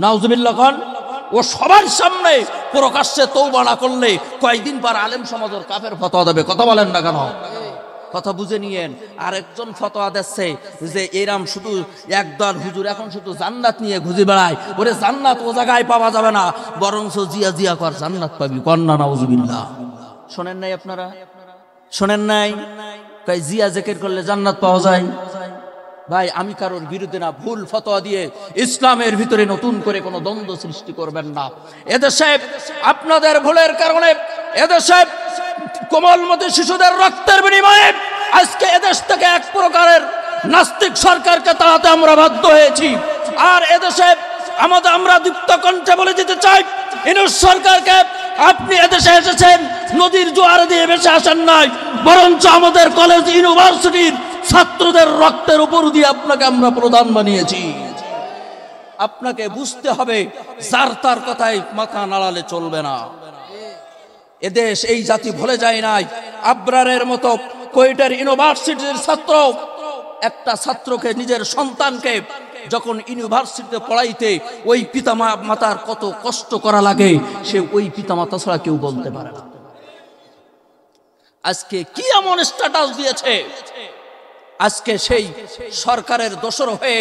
নাউজুবিল্লাহ খান। ও সবার সামনে প্রকাশ্যে তওবা না করলে কয়েকদিন পর আলেম সমাজের কাফের ফতোয়া দেবে। কথা বলেন না কেন? কথা বুঝে নিয়েন। আরেকজন ফতোয়া দিচ্ছে যে এরাম শুধু একদল হুজুর এখন শুধু জান্নাত নিয়ে ঘুরে বেড়ায়। ওরে জান্নাত ও জায়গায় পাওয়া যাবে না, বরঞ্চ জিয়া জিয়া কর জান্নাত পাবি। কন্যা নাউজুবিল্লাহ। শোনেন নাই আপনারা? শোনেন নাই? কই জিয়া জিকির করলে জান্নাত পাওয়া যায়। ভাই আমি কারোর বিরুদ্ধে না, ভুল ফতোয়া দিয়ে ইসলামের ভিতরে নতুন করে কোনো দ্বন্দ্ব সৃষ্টি করবেন না। এদেশে আপনাদের ভুলের কারণে এদেশে কোমলমতি শিশুদের রক্তের বিনিময়ে আজকে এদেশ থেকে এক প্রকারের নাস্তিক সরকারকে তাড়াতে আমরা বাধ্য হয়েছি। আর এদেশে আমরা দীপ্ত কণ্ঠে বলে দিতে চাই, ইউনূস সরকারকে, আপনি এদেশে এসেছেন নদীর জোয়ার দিয়ে বেশি আসেন নাই, বরঞ্চ আমাদের কলেজ ইউনিভার্সিটির ছাত্রদের রক্তের উপর দিয়ে আপনাকে আমরা প্রধান বানিয়েছি। আপনাকে বুঝতে হবে, যার তার কথায় মাথা নাড়ালে চলবে না। এদেশ এই জাতি ভুলে যায় নাই। আবরারের মতো কোয়েটার ইউনিভার্সিটির ছাত্র একটা ছাত্রকে, নিজের সন্তানকে যখন ইউনিভার্সিটিতে পড়াইতে ওই পিতা মাতার কত কষ্ট করা লাগে, সে ওই পিতা মাতা ছাড়া কেউ বলতে পারে না। আজকে কি এমন স্ট্যাটাস দিয়েছে, আজকে সেই সরকারের দোষর হয়ে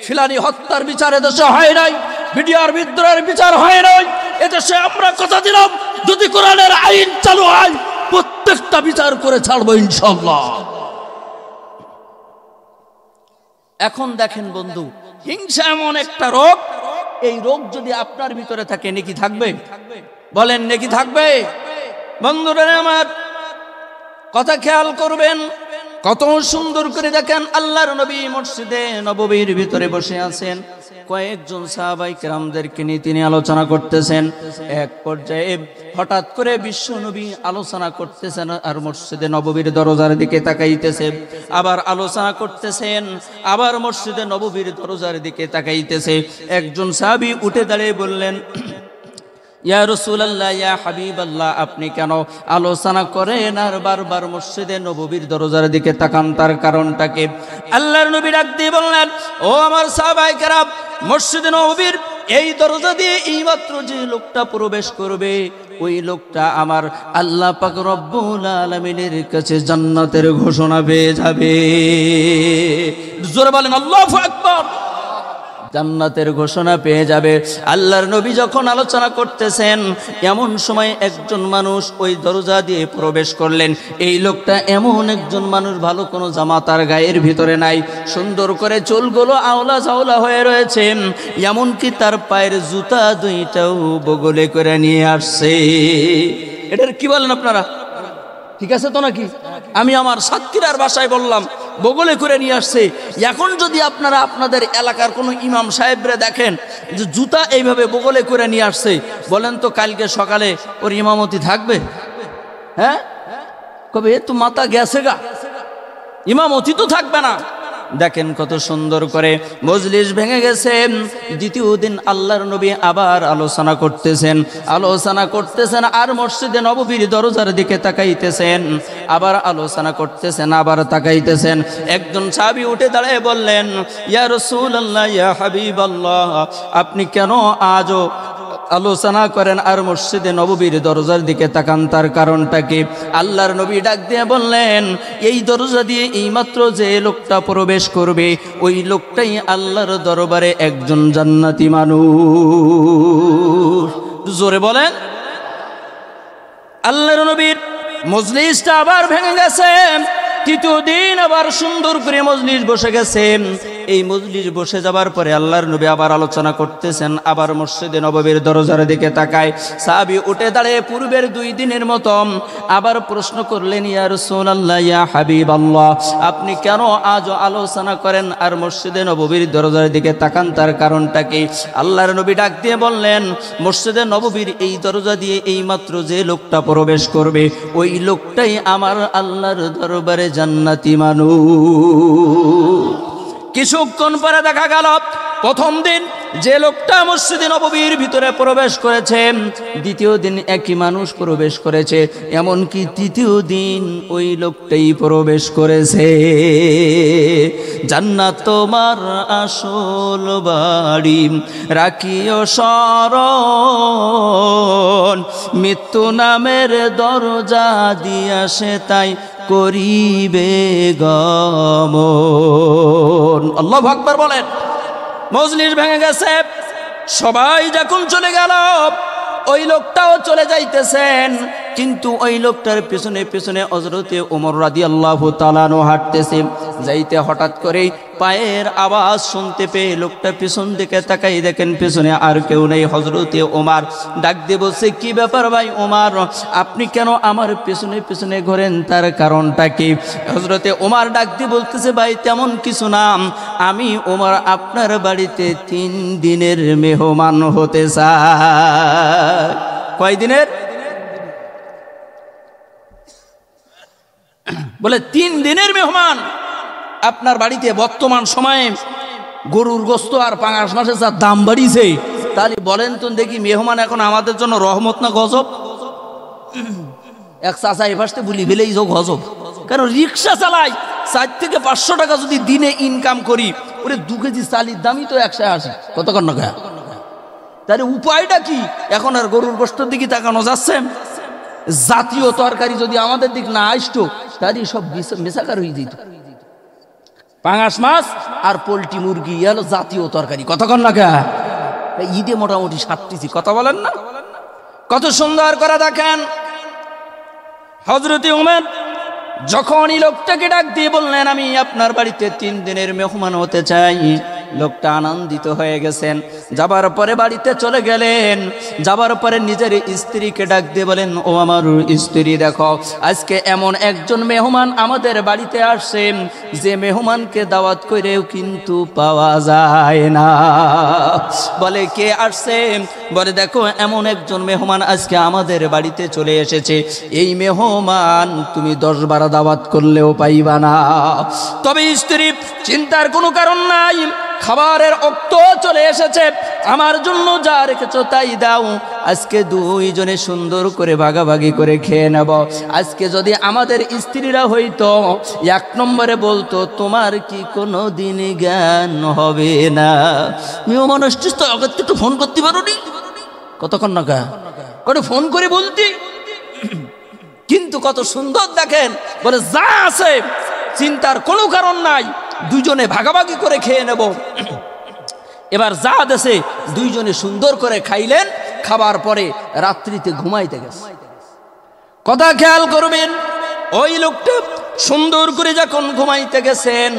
ফিলানি হত্যার বিচার এদেশে হয় নাই, বিডিআর বিদ্রোহের বিচার হয় নাই। এদেশে আমরা কথা দিলাম, যদি কোরআনের আইন চালু হয় প্রত্যেকটা বিচার করে ছাড়বো ইনশাআল্লাহ। এখন দেখেন বন্ধু, হিংসা এমন একটা রোগ, এই রোগ যদি আপনার ভিতরে থাকে নেকি থাকবে? বলেন নেকি থাকবে? বন্ধুরা আমার কথা খেয়াল করবেন, কত সুন্দর করে দেখেন আল্লাহর নবী মসজিদে নববীর ভিতরে বসে আছেন, কয়েকজন সাহাবায়ে কেরামদেরকে নিয়ে তিনি আলোচনা করতেছেন। এক পর্যায়ে হঠাৎ করে বিশ্ব নবী আলোচনা করতেছেন আর মসজিদে নববীর দরজার দিকে তাকাইতেছে, আবার আলোচনা করতেছেন, আবার মসজিদে নববীর দরজার দিকে তাকাইতেছে। একজন সাহাবী উঠে দাঁড়িয়ে বললেন, ইয়া রাসূলুল্লাহ, ইয়া হাবিবাল্লাহ, আপনি কেন আলোচনা করেন আর বারবার মসজিদে নববীর দরজার দিকে তাকান, তার কারণটা কি? আল্লাহর নবী ডাক দিয়ে বললেন, ও আমার সাহাবায়ে কেরাম, মসজিদে নববীর এই দরজা দিয়ে এইমাত্র যে লোকটা প্রবেশ করবে, ওই লোকটা আমার আল্লাহ পাক রব্বুল আলামিনের কাছে জান্নাতের ঘোষণা পেয়ে যাবে। জোরে বলেন আল্লাহু আকবার। জান্নাতের ঘোষণা পেয়ে যাবে। আল্লাহর নবী যখন আলোচনা করতেছেন, এমন সময় একজন মানুষ ওই দরজা দিয়ে প্রবেশ করলেন। এই লোকটা এমন একজন মানুষ, ভালো কোনো জামা তার গায়ের ভিতরে নাই, সুন্দর করে চুলগুলো আওলা ঝাওলা হয়ে রয়েছে, এমনকি তার পায়ের জুতা দুইটাও বগলে করে নিয়ে আসছে। এটার কি বলেন আপনারা? ঠিক আছে তো নাকি? আমি আমার সাতক্ষীরার ভাষায় বললাম, বগলে করে নিয়ে আসছে। এখন যদি আপনারা আপনাদের এলাকার কোনো ইমাম সাহেবরে দেখেন যে জুতা এইভাবে বগলে করে নিয়ে আসছে, বলেন তো কালকে সকালে ওর ইমামতি থাকবে? হ্যাঁ, কবে তো মাথা গেছে গা, ইমামতি তো থাকবে না। দেখেন কত সুন্দর করে মজলিস ভেঙে গেছে। দ্বিতীয় দিন আল্লাহর নবী আবার আলোচনা করতেছেন আর মসজিদে নববীর দরজার দিকে তাকাইতেছেন, আবার আলোচনা করতেছেন, আবার তাকাইতেছেন। একজন সাহাবী উঠে দাঁড়িয়ে বললেন, ইয়া রাসূলুল্লাহ, ইয়া হাবিবাল্লাহ, আপনি কেন আজও আলোচনা করেন আর মসজিদে নববীর দরজার দিকে তাকান, তার কারণটা কি? আল্লাহর নবী ডাক দিয়ে বললেন, এই দরজা দিয়ে এইমাত্র যে লোকটা প্রবেশ করবে, ওই লোকটাই আল্লাহর দরবারে একজন জান্নাতি মানুষ। জোরে বলেন। আল্লাহর নবীর মজলিসটা আবার ভেঙে গেছে। তৃতীয় দিন আবার সুন্দর করে মজলিস বসে গেছে। এই মজলিস বসে যাবার পরে আল্লাহর নবী আবার আলোচনা করতেছেন, আবার মসজিদে নববীর দরজার দিকে তাকায়। সাহাবী উঠে দাঁড়িয়ে পূর্বের 2 দিনের মতো আবার প্রশ্ন করলেন, ইয়া রাসূলুল্লাহ, ইয়া হাবিবাল্লাহ, আপনি কেন আজও আলোচনা করেন আর মসজিদে নববীর দরজার দিকে তাকান, তার কারণটা কি? আল্লাহর নবী ডাক দিয়ে বললেন, মসজিদে নববীর এই দরজা দিয়ে এইমাত্র যে লোকটা প্রবেশ করবে, ওই লোকটাই আমার আল্লাহর দরবারে জান্নাতি মানুষ। কিছুক্ষণ পরে দেখা গেল, প্রথম দিন যে লোকটা মসজিদে নববীর ভিতরে প্রবেশ করেছে, দ্বিতীয় দিন একই মানুষ প্রবেশ করেছে, এমনকি তৃতীয় দিন ওই লোকটাই প্রবেশ করেছে। জান্নাত তোমার আসল বাড়ি, রাখিও স্মরণ, মৃত্যু নামের দরজা দিয়া সে তাই করিবে গমন। আল্লাহু আকবার বলেন। মজলিস ভেঙে গেছে, সবাই যখন চলে গেল, ওই লোকটাও চলে যাইতেছেন, কিন্তু ওই লোকটার পেছনে পেছনে হযরতে ওমর রাদিয়াল্লাহু তাআলা আনহু হাঁটতেছে। যাইতে হঠাৎ করে পায়ের আওয়াজ শুনতে পেয়ে লোকটা পিছন দিকে তাকাই, দেখেন পেছনে আর কেউ নেই। হযরতে ওমর ডাক দিয়ে বলছে, কি ব্যাপার ভাই ওমর, আপনি কেন আমার পেছনে পেছনে ঘোরেন, তার কারণটা কি? হযরতে ওমর ডাক দিয়ে বলতেছে, ভাই তেমন কিছু না, আমি ওমর আপনার বাড়িতে 3 দিনের মেহমান হতে চাই। কয় দিনের? বলে 3 দিনের মেহমান আপনার বাড়িতে। বর্তমান সময়ে গরুর গোস্ত আর পাঙাশ মাছের যা দাম বাড়িছে, তাহলে বলেন তো দেখি, মেহমান এখন আমাদের জন্য রহমত না গজব? এক চাচা এপাশে বলি ফেলেই যোগ গজব। কারণ রিক্সা চালাই, 4 থেকে 500 টাকা যদি দিনে ইনকাম করি, ওরে 2 কেজি চালির দামই তো 180। কতক্ষণ না গায়ে, তাহলে উপায়টা কি? এখন আর গরুর গোস্তের দিকে তাকানো যাচ্ছে? জাতীয় তরকারি যদি আমাদের দিক না আসতো, তাহলে সব মেসাকার হয়ে যেত। পাঙাশ মাছ আর পোলট্রি মুরগি হলো জাতীয় তরকারি। কতক্ষণ লাগা ঈদে মোটামুটি 7টি। কথা বলেন না? কত সুন্দর করে দেখেন। হযরতে ওমর যখন এই লোকটাকে ডাক দিয়ে বললেন, আমি আপনার বাড়িতে 3 দিনের মেহমান হতে চাই, লোকটা আনন্দিত হয়ে গেছেন। যাবার পরে বাড়িতে চলে গেলেন। যাবার পরে নিজের স্ত্রীকে ডাক দিয়ে বলেন, ও আমার স্ত্রী, দেখো আজকে এমন একজন মেহমান আমাদের বাড়িতে আসছেন যে মেহমানকে দাওয়াত করেও কিন্তু পাওয়া যায় না। বলে, কে আসছে? বলে, দেখো এমন একজন মেহমান আজকে আমাদের বাড়িতে চলে এসেছে, এই মেহমান তুমি 10-12 দাওয়াত করলেও পাইবা না। তবে স্ত্রী, চিন্তার কোনো কারণ নাই, খাবারের অক্ত চলে এসেছে, আমার জন্য যা রেখেছো তাই দাও, আজকে দুইজনে সুন্দর করে ভাগাভাগি করে খেয়ে নেব। আজকে যদি আমাদের স্ত্রীরা হইতো 1 নম্বরে বলতো, তোমার কি কোনো দিন জ্ঞান হবে না? মেহমান আসছিস তো, আগে একটু ফোন করতে পারো নি? কতক্ষণ না করে ফোন করে বলতি। কিন্তু কত সুন্দর দেখেন, বলে যা আছে চিন্তার কোনো কারণ নাই, দুইজনে ভাগাভাগি করে খেয়ে নেব। এবার যা দেশে দুইজনে সুন্দর করে খাইলেন, খাবার পরে রাত্রিতে ঘুমাইতে গেছে। কথা খেয়াল করবেন, ওই লোকটা সুন্দর করে যখন ঘুমাইতে গেছেন,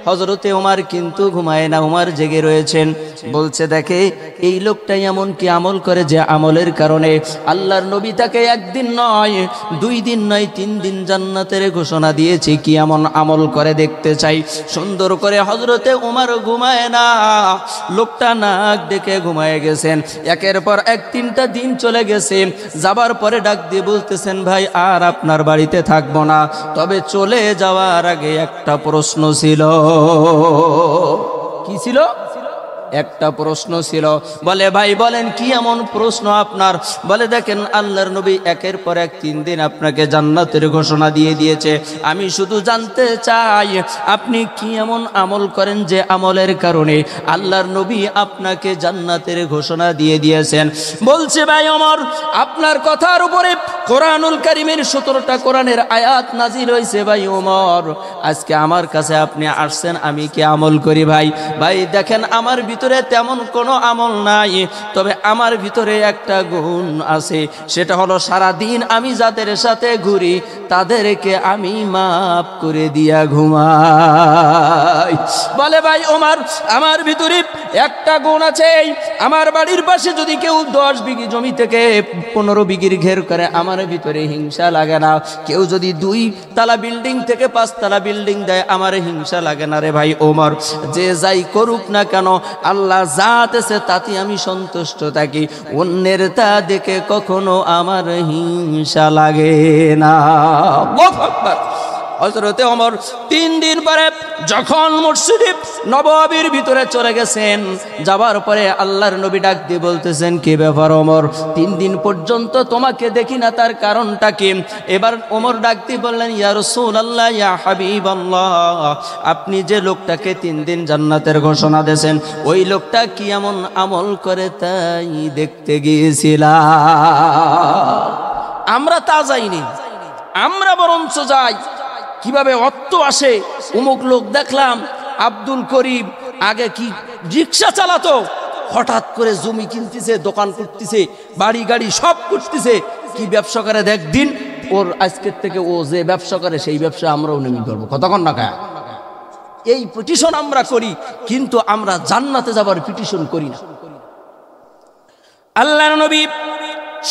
হযরতে ওমর কিন্তু ঘুমায় না, ওমর জেগে রয়েছেন। বলছে, দেখে এই লোকটাই এমন কি আমল করে যে আমলের কারণে আল্লাহর নবী তাকে 1 দিন নয়, 2 দিন নয়, 3 দিন জান্নাতের ঘোষণা দিয়েছে। কি এমন আমল করে দেখতে চাই। সুন্দর করে হযরতে ওমর ঘুমায় না, লোকটা নাক ডেকে ঘুমায় গেছেন। একের পর এক 3টা দিন চলে গেছে। যাবার পরে ডাক দিয়ে বলতেছেন, ভাই আর আপনার বাড়িতে থাকবো না, তবে চলে যাওয়ার আগে একটা প্রশ্ন ছিল। কি ছিল? একটা প্রশ্ন ছিল। বলে, ভাই বলেন কি এমন প্রশ্ন আপনার? বলে, দেখেন আল্লাহর নবী একের পর এক 3 দিন আপনাকে জান্নাতের ঘোষণা দিয়ে দিয়েছে, আমি শুধু জানতে চাই আপনি কি এমন আমল করেন যে আমলের কারণে আল্লাহর নবী আপনাকে জান্নাতের ঘোষণা দিয়ে দিয়েছেন। বলছে, ভাই ওমর, আপনার কথার উপরে কোরআনুল কারীমের 17টা কোরআনের আয়াত নাজিল হয়েছে। ভাই ওমর, আজকে আমার কাছে আপনি আসছেন, আমি কি আমল করি? ভাই দেখেন আমার ভিতরে তেমন কোনো আমল নাই, তবে আমার ভিতরে একটা গুণ আছে, সেটা হলো সারা দিন আমি যাদের সাথে ঘুরি তাদেরকে আমি মাফ করে দিয়া ঘুমাই। বলে, ভাই ওমর, আমার ভিতরে একটা গুণ আছে, আমার বাড়ির পাশে যদি কেউ 10 বিঘি জমি থেকে 15 বিঘির ঘের করে, আমার ভিতরে হিংসা লাগে না। কেউ যদি 2 তলা বিল্ডিং থেকে 5 তলা বিল্ডিং দেয়, আমার হিংসা লাগে না রে ভাই ওমর। যে যাই করুক না কেন, আল্লাহ যা দেশে তাতে আমি সন্তুষ্ট থাকি, অন্যের তা দেখে কখনো আমার হিংসা লাগে না। হযরতে ওমর 3 দিন পরে যখন মসজিদে নববীর ভিতরে চলে গেছেন, যাবার পরে আল্লাহর নবী ডাক দিয়ে বলতেছেন, কি ব্যাপার ওমর, 3 দিন পর্যন্ত তোমাকে দেখি না, তার কারণটা কি? এবার ওমর ডাক দিয়ে বললেন, ইয়া রাসূলুল্লাহ, ইয়া হাবিবাল্লাহ, আপনি যে লোকটাকে 3 দিন জান্নাতের ঘোষণা দিয়েছেন, ওই লোকটা কি এমন আমল করে তাই দেখতে গিয়েছিলাম। আমরা তা যাইনি, আমরা বরঞ্চ যাই কিভাবে অর্থ আসে। অমুক লোক দেখলাম আব্দুল করিম আগে কি রিক্সা চালাতো, হঠাৎ করে জমি কিনতেছে, দোকান করতেছে, বাড়ি গাড়ি সব করতেছে, কি ব্যবসা করে দেখদিন, ওর আজকের থেকে ও যে ব্যবসা করে সেই ব্যবসা আমরাও নেমে করবো। কতক্ষণ না খায় এই পিটিশন আমরা করি, কিন্তু আমরা জান্নাতে যাবার পিটিশন করি না। আল্লাহর নবী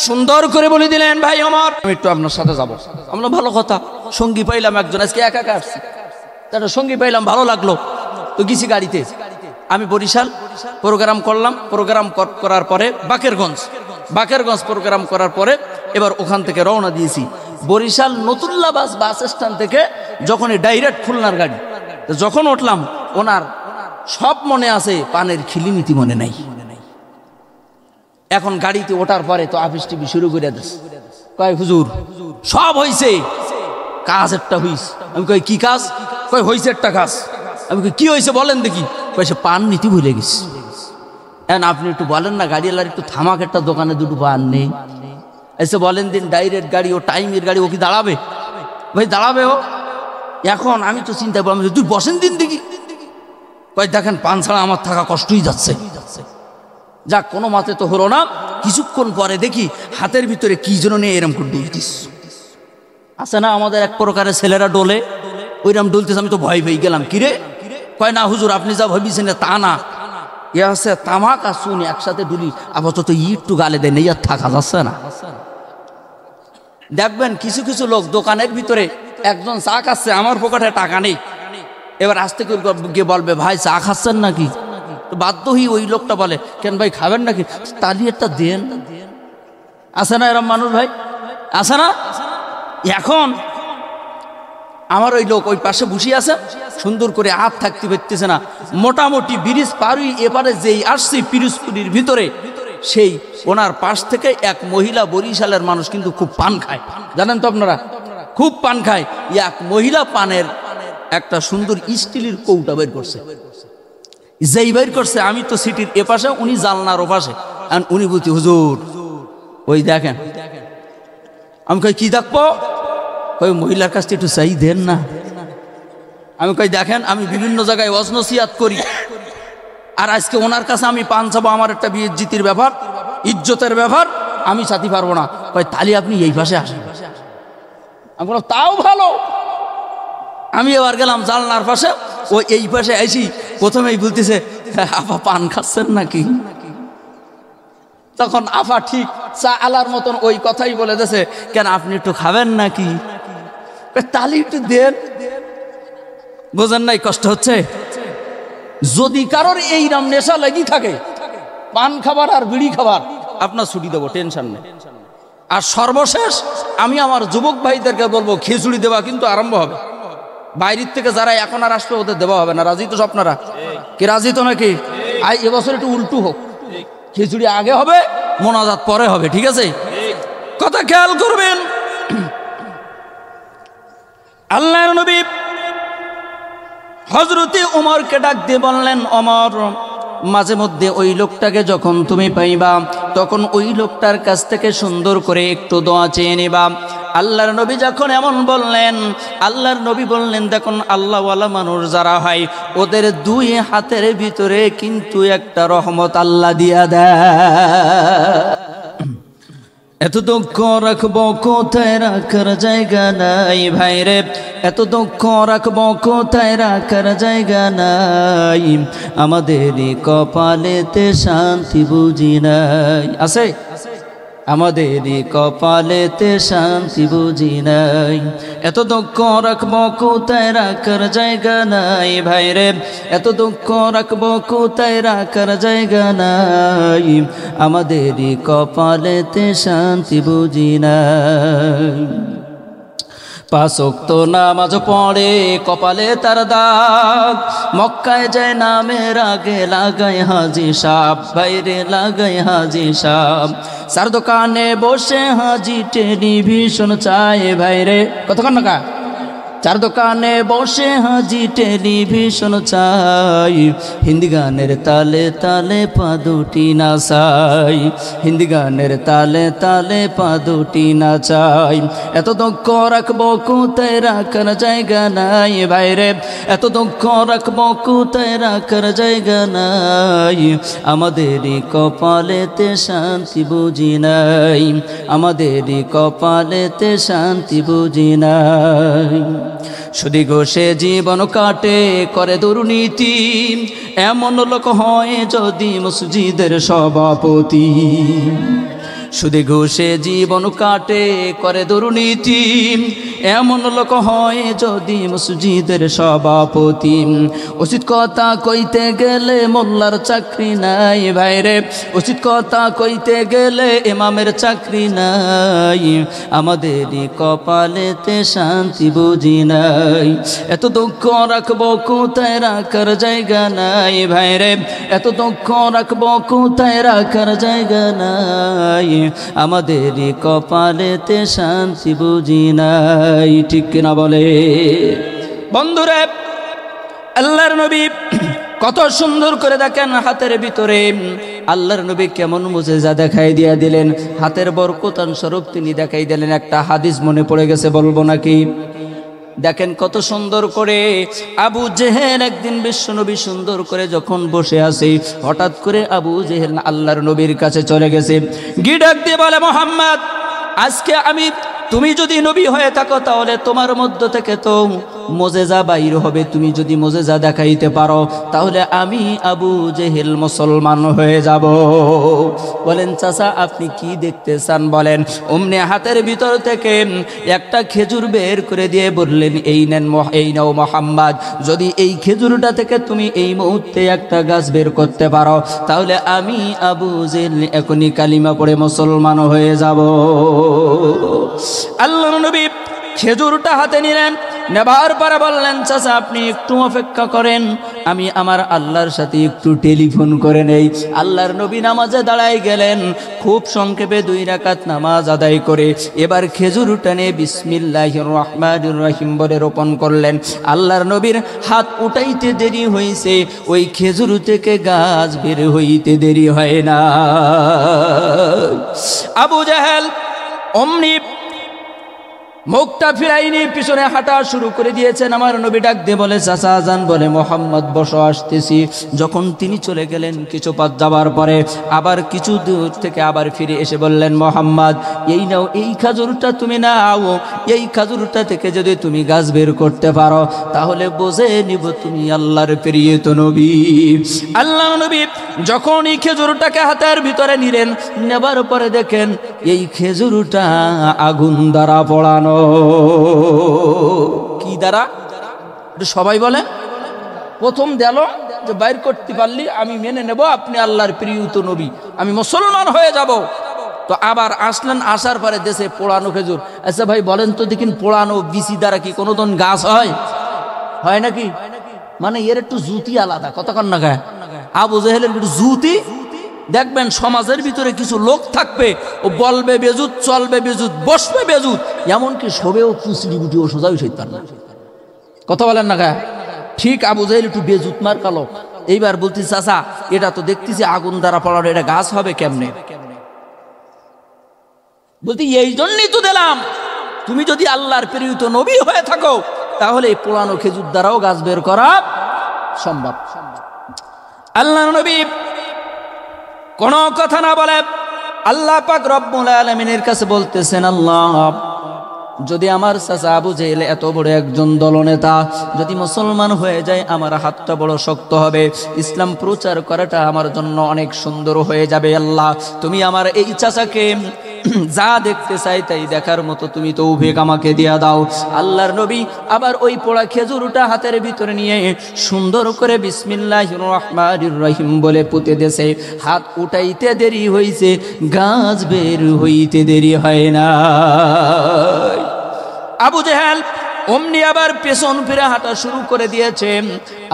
সুন্দর করে বলে দিলেন, ভাই ওমর, আমি একটু আপনার সাথে যাবো। আমরা ভালো কথা, সঙ্গী পাইলাম একজন, আজকে একা একা আসছি, তার সঙ্গী পাইলাম, ভালো লাগলো, তো গেছি গাড়িতে। আমি বরিশাল প্রোগ্রাম করলাম, প্রোগ্রাম করার পরে বাকেরগঞ্জ প্রোগ্রাম করার পরে এবার ওখান থেকে রওনা দিয়েছি বরিশাল নতুল্লা বাস স্ট্যান্ড থেকে। যখনই ডাইরেক্ট খুলনার গাড়ি, যখন উঠলাম, ওনার সব মনে আছে, পানের খিলিমিতি মনে নাই। এখন গাড়িতে ওঠার পরে তো আফিস টিভি শুরু করে দিয়েছে, কয় হুজুর সব হয়েছে, কাজ একটা হইছে। আমি কই কি কাজ? কয় হয়েছে একটা কাজ। আমি কই কি হয়েছে বলেন দেখি। কয় সে পান নীতি ভুলে গেছে। এখন আপনি একটু বলেন না, গাড়িওয়ালার একটু থামাক, একটা দোকানে 2টো পান নেই, এসে বলেন দিন ডাইরেক্ট গাড়ি, ও টাইমের গাড়ি, ও কি দাঁড়াবে? ভাই দাঁড়াবে ও। এখন আমি তো চিন্তা করলাম, তুই বসেন দিন দেখি। কয় দেখেন পান ছাড়া আমার থাকা কষ্টই যাচ্ছে। যাক, কোনো মাতে তো হলো না। কিছুক্ষণ পরে দেখি হাতের ভিতরে কি যেন নিয়ে এরম করে ডুলতিস। আছে না আমাদের এক প্রকারের ছেলেরা ডোলে, ওইরকম ডুলতিস। আমি তো ভয় পেয়ে গেলাম, কিরে? কয় না হুজুর আপনি যা ভাবিছেন তা না, এ আছে তামাক আর চুন একসাথে ডুলি, আপাতত একটু গালে দেয় নেই আর থাকা যাচ্ছে না। দেখবেন কিছু কিছু লোক দোকানের ভিতরে একজন চা খাচ্ছে, আমার পকেটে টাকা নেই, এবার আসতে গিয়ে বলবে ভাই চা খাচ্ছেন নাকি? বাধ্য হয়ে ওই লোকটা বলে কেন ভাই খাবেন নাকি, তালি একটা দেন। আছে না এরম মানুষ ভাই, আছে না? এখন আমার ওই লোক ওই পাশে বসে আছে, সুন্দর করে হাত থাকতে পারতেছে না, মোটামুটি ব্রিজ পারুই এবারে যেই আসছে পিরোজপুরের ভিতরে, সেই ওনার পাশ থেকে এক মহিলা বরিশালের মানুষ কিন্তু খুব পান খায়, জানেন তো আপনারা, খুব পান খায়। এক মহিলা পানের একটা সুন্দর স্টিলের কৌটা বের করছে, যেই বের করছে আমি তো সিটির এপাশে, উনি জালনার ওপাশে, আর উনি বলছি হুজুর ওই দেখেন। আমি কই কি দেখবো? ওই মহিলার কাছ থেকে একটু চাই দেন না। আমি কই দেখেন আমি বিভিন্ন জায়গায় ওয়াজ নসিহত করি, আর আজকে ওনার কাছে আমি পান চাবো, আমার একটা বিয়ের ব্যাপার, ইজ্জতের ব্যাপার, আমি চাতি পারবো না। কই তাহলে আপনি এই পাশে আসেন। আমি বললাম তাও ভালো। আমি এবার গেলাম জালনার পাশে, ও এই পাশে আইসি, প্রথমেই বলতেছে আপা পান খাচ্ছেন নাকি? তখন আফা ঠিক চা আলার মতন ওই কথাই বলে দিয়েছে, কেন আপনি একটু খাবেন নাকি? তালি একটু দেন। বোঝেন নাই কষ্ট হচ্ছে? যদি কারোর এই নাম নেশা লেগে থাকে, পান খাবার আর বিড়ি খাবার, আপনার ছুটি দেবো, টেনশন নেই। আর সর্বশেষ আমি আমার যুবক ভাইদেরকে বলবো খিচুড়ি দেওয়া কিন্তু আরম্ভ হবে। বাইরের থেকে যারা এখন আর আসবে ওদের দেওয়া হবে না। রাজি তো আপনারা? কি রাজি তো নাকি? এবছর একটু উল্টু হোক, খিচুড়ি আগে হবে, মোনাজাত পরে হবে, ঠিক আছে? কথা খেয়াল করবেন। আল্লাহর নবী হযরতে ওমরকে ডাক দিয়ে বললেন, ওমর মাঝে মধ্যে ওই লোকটাকে যখন তুমি পাইবা, তখন ওই লোকটার কাছ থেকে সুন্দর করে একটু দোয়া চেয়ে নিবা। আল্লাহর নবী যখন এমন বললেন, আল্লাহর নবী বললেন দেখুন আল্লাহওয়ালা মানুষ যারা হয়, ওদের দুই হাতের ভিতরে কিন্তু একটা রহমত আল্লাহ দিয়া দেয়। এত দুঃখ রাখবো কোথায় রাখার জায়গা নাই ভাইরে, এত দুঃখ রাখবো কোথায় রাখার জায়গা নাই, আমাদের কপালেতে শান্তি বুঝি নাই। আছে আমাদের কপালেতে শান্তি বুঝি নাই, এত দুঃখ রাখবো কোথায় রাখার জায়গা নাই ভাইরে, এত দুঃখ রাখবো কোথায় রাখার জায়গা নাই, আমাদের কপালেতে শান্তি বুঝি নাই। পাঁচ ওয়াক্ত নামাজ পড়ে কপালে তার দাগ, মক্কায় যায় নামের আগে লাগায় হাজি সাহেব, বাইরে লাগায় হাজি সাহেব, সার দোকানে বসে হাজি টেলিভিশন চায় ভাইরে, কতক্ষণ না চার দোকানে বসে হাজি টেলিভিশন চাই, হিন্দি গানের তালে তালে পা দুটি নাচাই, হিন্দি গানের তালে তালে পা দুটি নাচাই, এত দুঃখ রাখবো কোথায় রাখার জায়গা নাই ভাইরে, এত দুঃখ রাখবো কোথায় রাখার জায়গা নাই, আমাদেরই কপালেতে শান্তি বুঝি নাই, আমাদেরই কপালেতে শান্তি বুঝি নাই। সুদি ঘোষে জীবন কাটে করে দুর্নীতি, এমন লোক হয় যদি মসজিদের সভাপতি, সুদি ঘোষে জীবন কাটে করে দুর্নীতি, এমন লোক হয় যদি মসজিদের সভাপতি, উচিত কথা কইতে গেলে মোল্লার চাকরি নাই ভাইরে, উচিত কথা কইতে গেলে ইমামের চাকরি নাই, আমাদেরই কপালেতে শান্তি বুঝি নাই, এত দুঃখ রাখবো কোথায় রাখার জায়গা নাই ভাইরে, এত দুঃখ রাখবো কোথায় রাখার জায়গা নাই, আমাদেরই কপালেতে শান্তি বুঝি নাই, ঠিক কিনা বলে? বন্ধুরে আল্লাহর নবী কত সুন্দর করে দেখেন হাতের ভিতরে, আল্লাহর নবী কেমন মুজিজা দেখাই দিয়া দিলেন, হাতের বরকতান স্বরূপ তিনি দেখাই দিলেন। একটা হাদিস মনে পড়ে গেছে, বলবো নাকি? দেখেন কত সুন্দর করে আবু জেহেল একদিন বিশ্বনবী সুন্দর করে যখন বসে আছে, হঠাৎ করে আবু জেহেল আল্লাহর নবীর কাছে চলে গেছে, গিয়ে ডাক দিয়ে বলে, মোহাম্মদ আজকে তুমি যদি নবী হয়ে থাকো তাহলে তোমার মধ্য থেকে তো মুজিজা বাইর হবে, তুমি যদি মুজিজা দেখাইতে পারো তাহলে আমি আবু জেহেল মুসলমান হয়ে যাব। বলেন চাচা আপনি কি দেখতে চান বলেন। অমনি হাতের ভিতর থেকে একটা খেজুর বের করে দিয়ে বললেন এই নেন, এই নাও মুহাম্মদ, যদি এই খেজুরটা থেকে তুমি এই মুহূর্তে একটা গাছ বের করতে পারো তাহলে আমি আবু জেহেল এখনই কালিমা পড়ে মুসলমান হয়ে যাব। আল্লাহর নবী খেজুরটা হাতে নিলেন, নেবার পরে বললেন চাচা আপনি একটু অপেক্ষা করেন, আমি আমার আল্লাহর সাথে একটু টেলিফোন করে নেই। আল্লাহর নবী নামাজে দাঁড়ায় গেলেন, খুব সংক্ষেপে 2 রাকাত নামাজ আদায় করে এবার খেজুরটা নিয়ে বিসমিল্লাহির রহমানির রহিম বলে রোপণ করলেন। আল্লাহর নবীর হাত উঠাইতে দেরি হয়েছে, ওই খেজুর থেকে গাছ বের হইতে দেরি হয় না। আবু জেহেল অমনি মুখটা ফিরাইনি পিছনে হাঁটা শুরু করে দিয়েছেন। আমার নবী ডাক দিয়ে বলে চাচা আজান বলে মোহাম্মদ বসো আসতেছি। যখন তিনি চলে গেলেন কিছু পথ যাবার পরে আবার কিছু দূর থেকে আবার ফিরে এসে বললেন মোহাম্মদ এই নাও, এই খাজুরটা তুমি নাও, এই খাজুরটা থেকে যদি তুমি গাছ বের করতে পারো তাহলে বুঝে নিব তুমি আল্লাহর প্রিয়ত নবী। আল্লাহ নবী যখন এই খেজুরটাকে হাতের ভিতরে নিলেন, নেবার পরে দেখেন এই খেজুরটা আগুন দ্বারা পোড়ানো। কি দ্বারা? সবাই বলে প্রথম দেল যে বাইর করতে পারলি আমি মেনে নেব আপনি আল্লাহর প্রিয়ত নবী, আমি মুসলমান হয়ে যাব। তো আবার আসলেন, আসার পরে দেশে পোড়ানো খেজুর। আচ্ছা ভাই বলেন তো দেখিন পোড়ানো বিচি দ্বারা কি কোনোদিন গাছ হয়? হয় নাকি? মানে এর একটু জুতি আলাদা, কতক্ষণ না গায়ে আবু জেহেলের একটু জুতি। দেখবেন সমাজের ভিতরে কিছু লোক থাকবে, ও বলবে বেজুত, চলবে বেজুত, বসবে বেজুত, এমনকি শোবেও কুচড়ি গুটিও সোজাই সইত পার না। কথা বলেন না গায়ে? ঠিক আবু জেহেল একটু বেজুত মার কালো। এইবার বলতেছি চাচা এটা তো দেখতেছি আগুন দ্বারা পড়ানো, এটা গাছ হবে কেমনে? বলতে এই জন্যই তো দিলাম, তুমি যদি আল্লাহর প্রিয়ত নবী হয়ে থাকো তাহলে এই পোড়ানো খেজুর দ্বারাও গাছ বের করা সম্ভব। আল্লাহর নবী কোনো কথা না বলে আল্লাহ পাক রব্বুল আলামিনের কাছে বলতেছেন আল্লাহ যদি আমার চাচা আবু জেহেল এত বড় একজন দলনেতা যদি মুসলমান হয়ে যায় আমার হাতটা বড় শক্ত হবে, ইসলাম প্রচার করাটা আমার জন্য অনেক সুন্দর হয়ে যাবে। আল্লাহ তুমি আমার এই চাচাকে যা দেখতে চাই তাই দেখার মতো তুমি তৌফিক আমাকে দিয়া দাও। আল্লাহর নবী আবার ওই পোড়া খেজুরটা হাতের ভিতরে নিয়ে সুন্দর করে বিসমিল্লাহির রহমানির রহিম বলে পুঁতে দেশে হাত উঠাইতে দেরি হইছে, গাছ বের হইতে দেরি হয় না। আবু জেহেল অমনি আবার পেছন ফিরে হাঁটা শুরু করে দিয়েছে।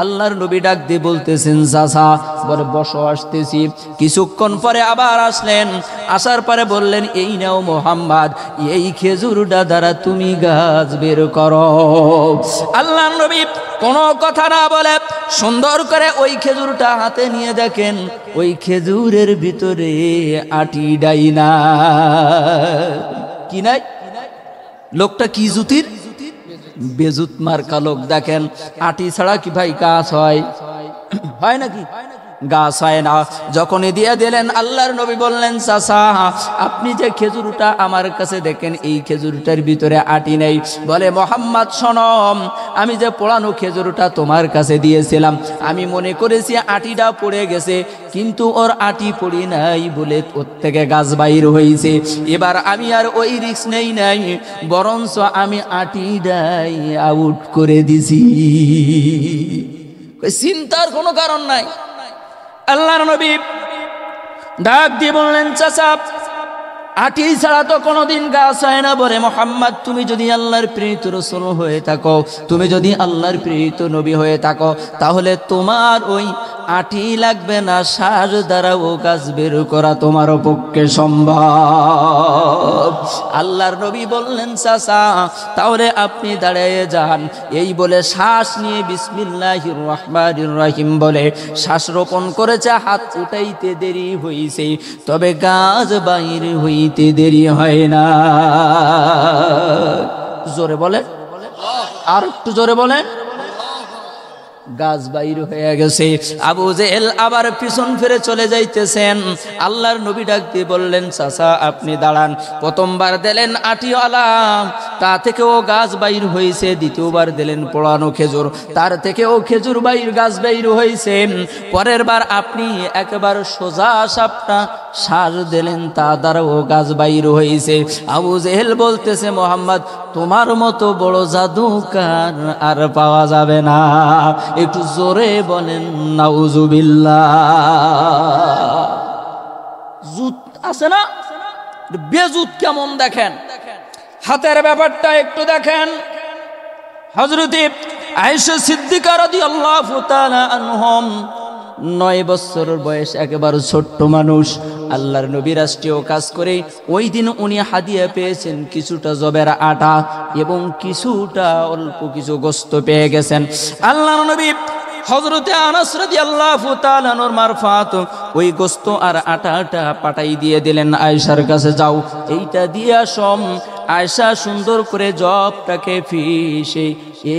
আল্লাহর নবী ডাক দিয়ে বলতেছেন চাচা বলে বসো আসতেছি। কিছুক্ষণ পরে আবার আসলেন, আসার পরে বললেন এই নাও মোহাম্মদ, এই খেজুরটা দ্বারা তুমি গাছ বের করো। আল্লাহর নবী কোনো কথা না বলে সুন্দর করে ওই খেজুরটা হাতে নিয়ে দেখেন ওই খেজুরের ভিতরে আটি ডাই না। কি নাই? লোকটা কি জুতির? বেজুত মার্কা লোক। দেখেন আটি ছাড়া কি ভাই গাছ হয়? হয় নাকি? গাছ হয় না। যখনই দিয়ে দিলেন আল্লাহর নবী বললেন চাচা আপনি যে খেজুরটা আমার কাছে দেখেন এই খেজুরটার ভিতরে আটি নেই। বলে মোহাম্মদ শোনম, আমি যে পোড়ানো খেজুরটা তোমার কাছে দিয়েছিলাম আমি মনে করেছি আটিটা পড়ে গেছে, কিন্তু ওর আটি পড়ি নাই বলে ওর থেকে গাছ বাইর হয়েছে। এবার আমি আর ওই রিস্ক নেই নাই, বরঞ্চ আমি আটিটাই আউট করে দিছি। চিন্তার কোনো কারণ নাই। আল্লাহর নবী ডাক দিয়ে বললেন চাচা আটি ছাড়া তো কোনোদিন গাছ হয় না। বলে মোহাম্মদ তুমি যদি আল্লাহর প্রেরিত রাসূল হয়ে থাকো, তুমি যদি আল্লাহর প্রেরিত নবী হয়ে থাকো তাহলে তোমার ওই আটি লাগবে না, সার দ্বারাও গাছ বের করা তোমার পক্ষে সম্ভব। আল্লাহর নবী বললেন চাচা তাহলে আপনি দাঁড়িয়ে যান। এই বলে শ্বাস নিয়ে বিসমিল্লাহির রহমানির রহিম বলে শ্বাস রোপণ করেছে। হাত উঠাইতে দেরি হইছে তবে গাছ বাইর হইতে দেরি হয় না। জোরে বলে, আর একটু জোরে বলেন। গাছ বাইর হয়ে গেছে। আবু জেহেল আবার পিছন ফিরে চলে যাইতেছেন। আল্লাহর নবী ডাক দিয়ে বললেন চাচা আপনি দাঁড়ান। প্রথমবার দিলেন আটিওয়ালা, তা থেকেও গাছ বাইর হয়েছে। দ্বিতীয়বার দিলেন পোড়ানো খেজুর, তার থেকেও খেজুর বাইর গাছ বাইর হয়েছে। পরের বার আপনি একবার সোজা সাপটা সার দিলেন, তা দ্বারাও গাছ বাইর হয়েছে। আবু জেহেল বলতেছে, মোহাম্মদ তোমার মতো বড় জাদুকার আর পাওয়া যাবে না। একটু জোরে বলেন নাউজুবিল্লাহ। জুত আছে না, বেজুত কেমন দেখেন, হাতের ব্যাপারটা একটু দেখেন। হযরত আয়েশা সিদ্দিকা রাদিয়াল্লাহু তাআলা আনহুম 9 বছরের বয়স, একেবারে ছোট্ট মানুষ। আল্লাহর নবী রাষ্ট্রীয় কাজ করে ওই দিন উনি হাদিয়া পেয়েছেন কিছুটা জবের আটা এবং কিছুটা অল্প কিছু গোশত পেয়ে গেছেন। আল্লাহর নবী হযরতে আনাস রাদিয়াল্লাহু তাআলা আনহুর মারফাত ওই গোশত আর আটাটা পাঠাই দিয়ে দিলেন, আয়েশার কাছে যাও, এইটা দিয়ে আসম। আয়েশা সুন্দর করে জবটাকে ফিসে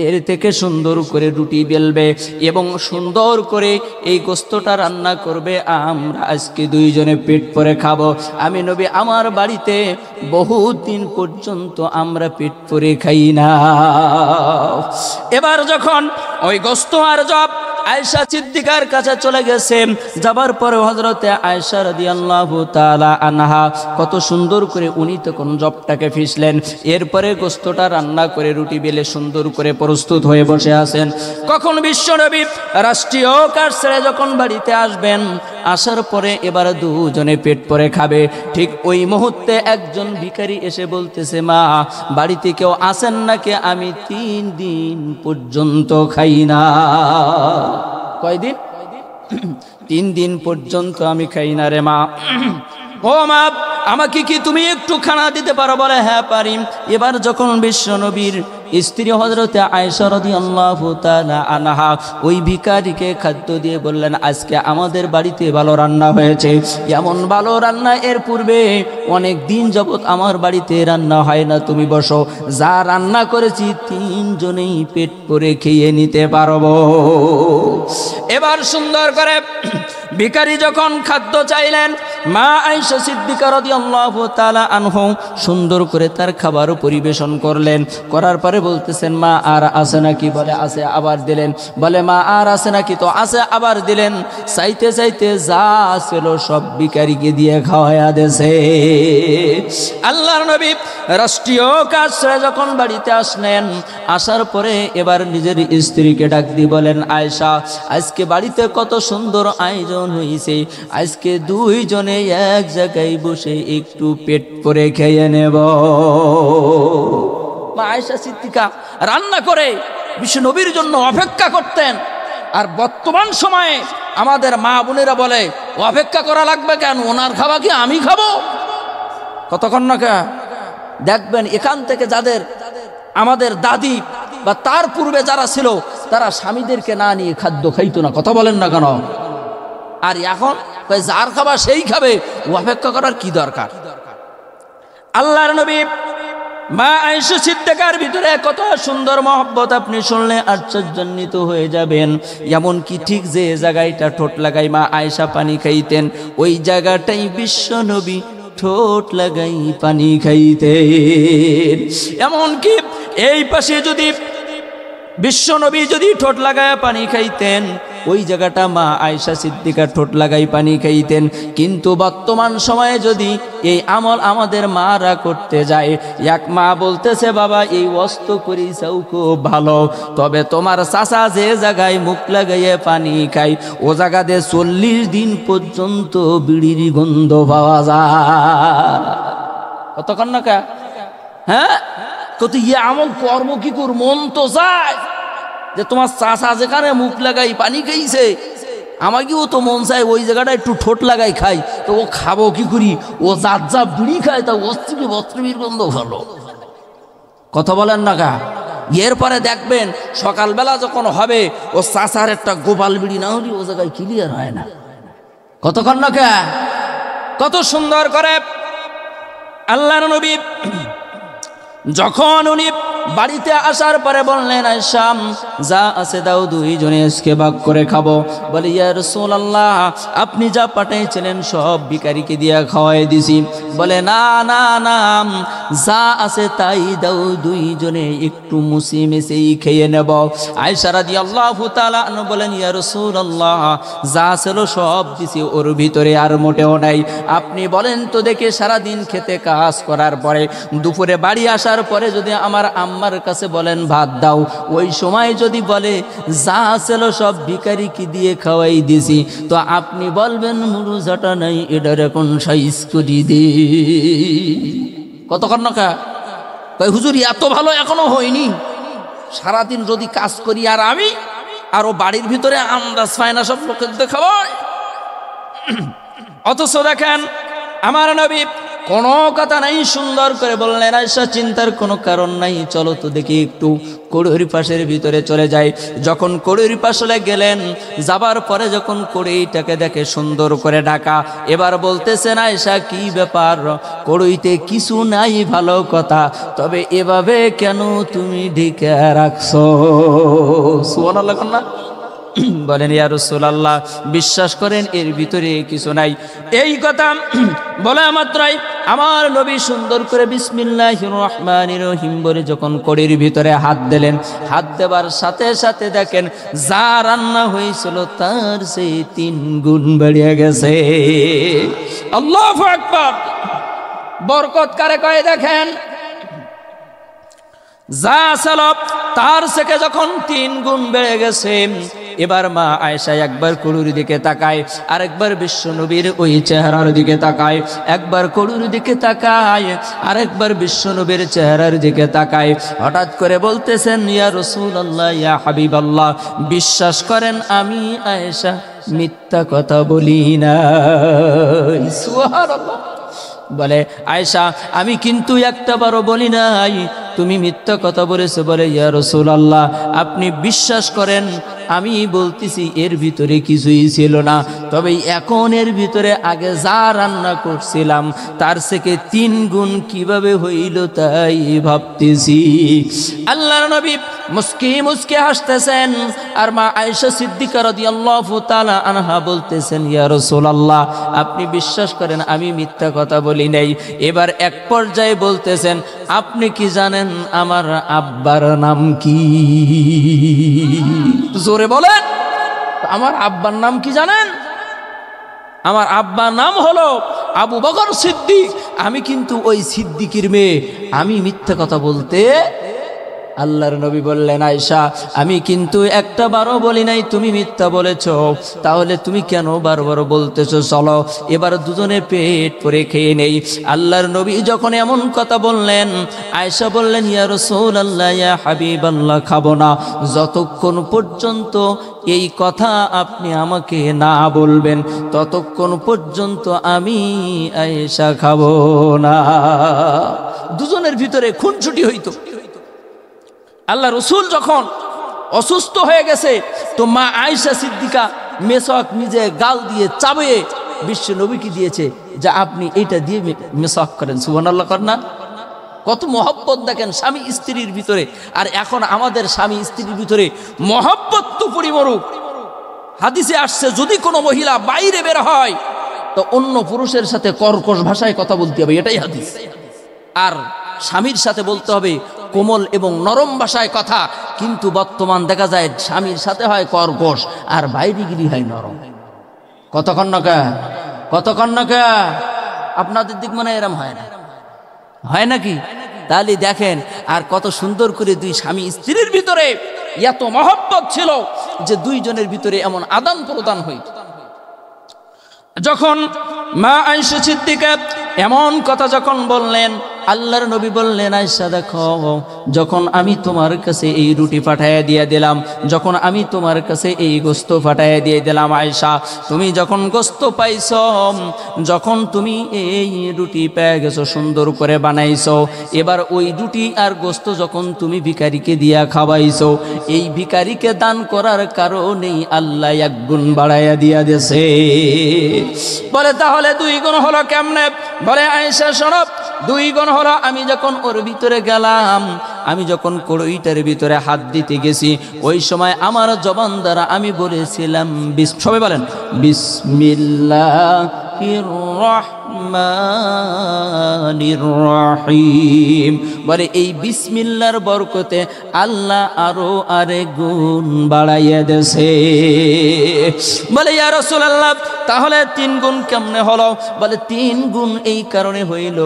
এর থেকে সুন্দর করে রুটি বেলবে এবং সুন্দর করে এই গোশতটা রান্না করবে। আমরা আজকে দুইজনে পেট ভরে খাবো। আমি নবী আমার বাড়িতে বহুত দিন পর্যন্ত আমরা পেট ভরে খাই না। এবার যখন ওই গোশত আর জব আয়েশা সিদ্দিকার কাছে চলে গেছে, যাবার পরে হযরতে আয়েশা রাদিয়াল্লাহু তাআলা আনহা কত সুন্দর করে উনি তখন জবটাকে ফিসলেন। এরপরে গোশতটা রান্না করে রুটি বেলে সুন্দর করে প্রস্তুত হয়ে বসে আছেন। কখন বিশ্বনবী রাষ্ট্রীয় কাজ ছেড়ে যখন বাড়িতে আসবেন, আসার পরে এবার দুজনে পেট ভরে খাবে। ঠিক ওই মুহূর্তে একজন ভিখারি এসে বলতেছে, মা বাড়িতে কেউ আসেন নাকি? আমি 3 দিন পর্যন্ত খাই না। কয়দিন? 3 দিন পর্যন্ত আমি খাই না রে মা। ও মা, আমাকে কি তুমি একটু খানা দিতে পারো? বলে হ্যাঁ পারি। এবার যখন বিশ্বনবীর স্ত্রী হযরতে আয়েশা রাদিয়াল্লাহু তাআলা আনহা ওই ভিখারিকে খাদ্য দিয়ে বললেন, আজকে আমাদের বাড়িতে ভালো রান্না হয়েছে, এমন ভালো রান্না এর পূর্বে অনেক দিন যাবত আমার বাড়িতে রান্না হয় না, তুমি বসো, যা রান্না করেছি 3 জনেই পেট ভরে খেয়ে নিতে পারবো। এবার সুন্দর করে ভিখারি যখন খাদ্য চাইলেন, মা আয়েশা সিদ্দিকা রাদিয়াল্লাহু তাআলা আনহু সুন্দর করে তার খাবার পরিবেশন করলেন। করার পরে বলতেছেন, মা আর আছে নাকি? বলে আছে। আবার দিলেন। বলে মা আর আছে নাকি? তো আছে। আবার দিলেন। চাইতে চাইতে যা ছিল সব ভিখারিকে দিয়ে খাওয়ায়া দেছে। আল্লাহর নবী রাষ্ট্রীয় কাজ ছেড়ে যখন বাড়িতে আসলেন, আসার পরে এবার নিজের স্ত্রীকে ডাক দিয়ে বলেন, আয়েশা আজকে বাড়িতে কত সুন্দর আয়োজন হয়েছে, আজকে 2 জনে এক জায়গায় বসে একটু পেট ভরে খেয়ে নেব। মা আয়েশা সিদ্দিকা রান্না করে বিশ্বনবীর জন্য অপেক্ষা করতেন। আর বর্তমান সময়ে আমাদের মা বোনেরা বলে, অপেক্ষা করা লাগবে কেন, ওনার খাওয়া কি আমি খাবো? কতক্ষণ না কে দেখবেন এখান থেকে যাদের আমাদের দাদি বা তার পূর্বে যারা ছিল, তারা স্বামীদেরকে না নিয়ে খাদ্য খাইতো না। কথা বলেন না কেন? আর এখন যার খাবার সেই খাবে, অপেক্ষা করার কি দরকার? আল্লাহর নবী মা আয়েশা সিদ্দিকার ভিতরে কত সুন্দর মহব্বত আপনি শুনলে আশ্চর্যান্বিত হয়ে যাবেন। এমন কি ঠিক যে জায়গাটা ঠোঁট লাগাই মা আয়েশা পানি খাইতেন, ওই জায়গাটাই বিশ্ব নবী ঠোঁট লাগাই পানি খাইতেন। এমন কি এই পাশে যদি বিশ্ব নবী যদি ঠোঁট লাগায় পানি খাইতেন, ওই জায়গাটা মা আয়েশা সিদ্দিকা ঠোঁট লাগাই পানি খাইতেন। কিন্তু বর্তমান সময়ে যদি এই আমল আমাদের মারা করতে যায়, এক মা বলতেছে, বাবা এই অস্ত করি চাও খুব ভালো, তবে তোমার চাচা যে জায়গায় মুখ লাগাইয়ে পানি খাই, ও জায়গাতে 40 দিন পর্যন্ত বিড়ির গন্ধ পাওয়া যায়। কতক্ষণ না কা? হ্যাঁ, কত ইয়ে আমল কর্ম কি কর, মন তো চায় যে তোমার চাচা যেখানে মুখ লাগাই পানি খাইছে, আমাকেও তো মন চায় ওই জায়গাটা একটু ঠোঁট লাগাই খাই। তো ও খাবো কি করি? ও যার যা বিড়ি খায় তা বস্ত্রীর গন্ধ ভালো। কথা বলেন না কা? এরপরে দেখবেন সকালবেলা যখন হবে, ও চাচার একটা গোপাল বিড়ি না হলে ও জায়গায় ক্লিয়ার হয় না। কতক্ষণ না কা? কত সুন্দর করে আল্লাহর নবী যখন উনি বাড়িতে আসার পরে বললেন, আয়েশা যা আছে দাও, 2 জনে আজকে ভাগ করে খাবো। বলে, ইয়া রাসূলুল্লাহ আপনি যা পাঠাইছিলেন সব ভিখারিকে দিয়া খাওয়াই দিছি। বলে, না না না, যা আছে তাই দাও, দুইজনে একটু মুসি মিশেই খেয়ে নেব। আয়েশা রাদিয়াল্লাহু তাআলা আনহা বলেন, ইয়া রাসূলুল্লাহ, যা ছিল সব দিছি, ওর ভিতরে আর মোটেও নাই। আপনি বলেন তো দেখে, সারাদিন খেতে কাজ করার পরে দুপুরে বাড়ি আসার পরে যদি আমার আম্মার কাছে বলেন ভাত দাও, ওই সময় যদি বলে যা ছিল সব ভিখারি কি দিয়ে খাওয়াই দিছি, তো আপনি বলবেন মুরুজাটা নাই, এটার এখন সাইজ করি দে। কতক্ষণ না কয় হুজুর এত ভালো এখনো হয়নি, সারাদিন যদি কাজ করি আর আমি আরো বাড়ির ভিতরে আন্দাজ পায় না, সব লোকের দেখাবো। অথচ দেখেন আমার নবী কোনো কথা নাই, সুন্দর করে বললেন, আয়েশা চিন্তার কোনো কারণ নাই, চলো তো দেখি একটু কড়ইর পাশের ভিতরে চলে যাই। যখন কড়ইর পাশে গেলেন, যাবার পরে যখন কড়ইটাকে দেখে সুন্দর করে ঢাকা, এবার বলতেছেন, আয়েশা কি ব্যাপার, কড়ইতে কিছু নাই, ভালো কথা, তবে এভাবে কেন তুমি ঢেকে রাখছো? সুবহানাল্লাহ না বলেন, ইয়া রাসূলুল্লাহ বিশ্বাস করেন এর ভিতরে কিছু নাই। এই কথা বলা মাত্রই আমার নবী সুন্দর করে বিসমিল্লাহির রহমানির রহিম বলে যখন কড়ির ভিতরে হাত দিলেন, হাত দেবার সাথে সাথে দেখেন যা রান্না হয়েছিল তার সেই 3 গুণ বেড়ে গেছে। আল্লাহু আকবার। বরকত কারে কয় দেখেন, যা ছিল তার থেকে যখন 3 গুণ বেড়ে গেছে। এবার মা আয়েশা একবার কড়ুর দিকে তাকায়, আরেকবার বিশ্বনবীর ওই চেহারার দিকে তাকায়, একবার কড়ুর দিকে তাকায়, আরেকবার বিশ্বনবীর চেহারার দিকে তাকায়। হঠাৎ করে বলতেছেন, ইয়া রাসূলুল্লাহ, ইয়া হাবিবাল্লাহ, বিশ্বাস করেন আমি আয়েশা মিথ্যা কথা বলি না। সুবহানাল্লাহ। বলে, আয়েশা আমি কিন্তু একটাবারও বলি নাই তুমি মিথ্যা কথা বলেছো। বলে, ইয়া রাসূলুল্লাহ আপনি বিশ্বাস করেন আমি বলতেছি এর ভিতরে কিছুই ছিল না, তবে এখন এর ভিতরে আগে যা রান্না করছিলাম তার থেকে 3 গুণ কিভাবে হইল তাই ভাবতেছি। আল্লাহর নবী মুস্কি মুস্কি হাসতেছেন, আর মা আয়েশা সিদ্দিকা রাদিয়াল্লাহু তাআলা আনহা বলতেছেন, ইয়া রাসূলুল্লাহ আপনি বিশ্বাস করেন আমি মিথ্যা কথা বলি নাই। এবার এক পর্যায়ে বলতেছেন, আপনি কি জানেন আমার আব্বার নাম কি? জোরে বলেন, আমার আব্বার নাম কি জানেন? আমার আব্বার নাম হলো আবু বকর সিদ্দিক। আমি কিন্তু ওই সিদ্দিকের মেয়ে, আমি মিথ্যা কথা বলতে। আল্লাহর নবী বললেন, আয়েশা আমি কিন্তু একটাবারও বলি নাই তুমি মিথ্যা বলেছো, তাহলে তুমি কেন বারবার বলতেছো? চলো এবার দুজনে পেট ভরে খেয়ে নেই। আল্লাহর নবী যখন এমন কথা বললেন, আয়েশা বললেন, ইয়া রাসূলুল্লাহ, ইয়া হাবিবাল্লাহ, খাবো না যতক্ষণ পর্যন্ত এই কথা আপনি আমাকে না বলবেন, ততক্ষণ পর্যন্ত আমি আয়েশা খাবো না। দুজনের ভিতরে খুনসুটি হইতো। আল্লাহ রসুল যখন অসুস্থ হয়ে গেছে, তো মা আয়েশা সিদ্দিকা মেসওয়াক নিজে গাল দিয়ে চাবিয়ে বিশ্ব নবীকে দিয়েছে, যা আপনি এটা দিয়ে মেসওয়াক করেন। সুবহানাল্লাহ কর না? কত মহব্বত দেখেন স্বামী স্ত্রীর ভিতরে। আর এখন আমাদের স্বামী স্ত্রীর ভিতরে মহব্বত তো পরিমরুক। হাদিসে আসছে, যদি কোনো মহিলা বাইরে বের হয় তো অন্য পুরুষের সাথে কর্কশ ভাষায় কথা বলতে হবে, এটাই হাদিস। আর স্বামীর সাথে বলতে হবে কোমল এবং নরম ভাষায় কথা। কিন্তু বর্তমান দেখা যায় স্বামীর সাথে হয় কর্কশ আর বাইরে গিরি হয় নরম। কতক্ষণ না আপনাদের দিক মনে এরম হয় না, হয় নাকি? তাহলে দেখেন, আর কত সুন্দর করে দুই স্বামী স্ত্রীর ভিতরে এত মহব্বত ছিল যে দুইজনের ভিতরে এমন আদান প্রদান হইত। যখন মা আয়েশা সিদ্দিকা এমন কথা যখন বললেন, আল্লাহর নবী বললেন, আয়েশা দেখো, যখন আমি তোমার কাছে এই রুটি পাঠাইয়া দিয়ে দিলাম, যখন আমি তোমার কাছে এই গোস্ত পাঠাইয়া দিয়ে দিলাম, আয়েশা তুমি যখন গোস্ত পাইছ, যখন তুমি এই রুটি পেয়ে গেছো, সুন্দর করে বানাইছো, এবার ওই রুটি আর গোস্ত যখন তুমি ভিখারিকে দিয়া খাওয়াইছো, এই ভিখারিকে দান করার কারণেই আল্লাহ 1 গুণ বাড়াইয়া দিয়া দিয়েছে। বলে, তাহলে 2 গুণ হলো কেমনে? বলে, আয়েশা শোনো, 2 গুণ হলো, আমি যখন ওর ভিতরে গেলাম, আমি যখন কড়ইটার ভিতরে হাত দিতে গেছি, ওই সময় আমার জবান দ্বারা আমি বলেছিলাম, সবাই বলেন, বিসমিল্লাহির রহমানির রহিম। বলে এই বিসমিল্লাহর বরকতে আল্লাহ আরো আরেক গুণ বাড়াইয়া দেছে। বলে ইয়া রাসূলুল্লাহ তাহলে 3 গুণ কেমনে হলো? বলে 3 গুণ এই কারণে হইল,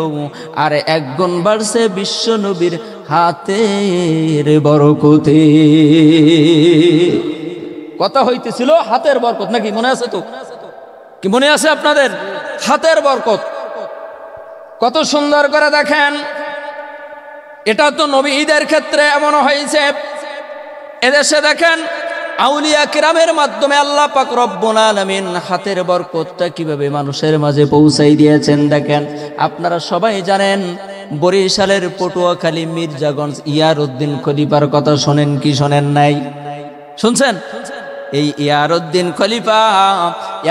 আর 1 গুণ বাড়ছে বিশ্ব নবীর হাতের বরকতে। কথা হইতেছিল হাতের বরকত, নাকি মনে আছে? তো কি মনে আছে আপনাদের? হাতের বরকত কত সুন্দর করে দেখেন। এটা তো নবী ঈদের ক্ষেত্রে এমন হয়েছে। এদেশে দেখেন আউলিয়া কিরামের মাধ্যমে আল্লাহ পাক রব্বুল আলামিন হাতের বরকতটা কিভাবে মানুষের মাঝে পৌঁছাই দিয়েছেন। দেখেন আপনারা সবাই জানেন বরিশালের পটুয়াখালী মির্জাগঞ্জ ইয়ারউদ্দিন খলিফার কথা শোনেন কি শোনেন নাই? শুনছেন? এই ইয়ারউদ্দিন খলিফা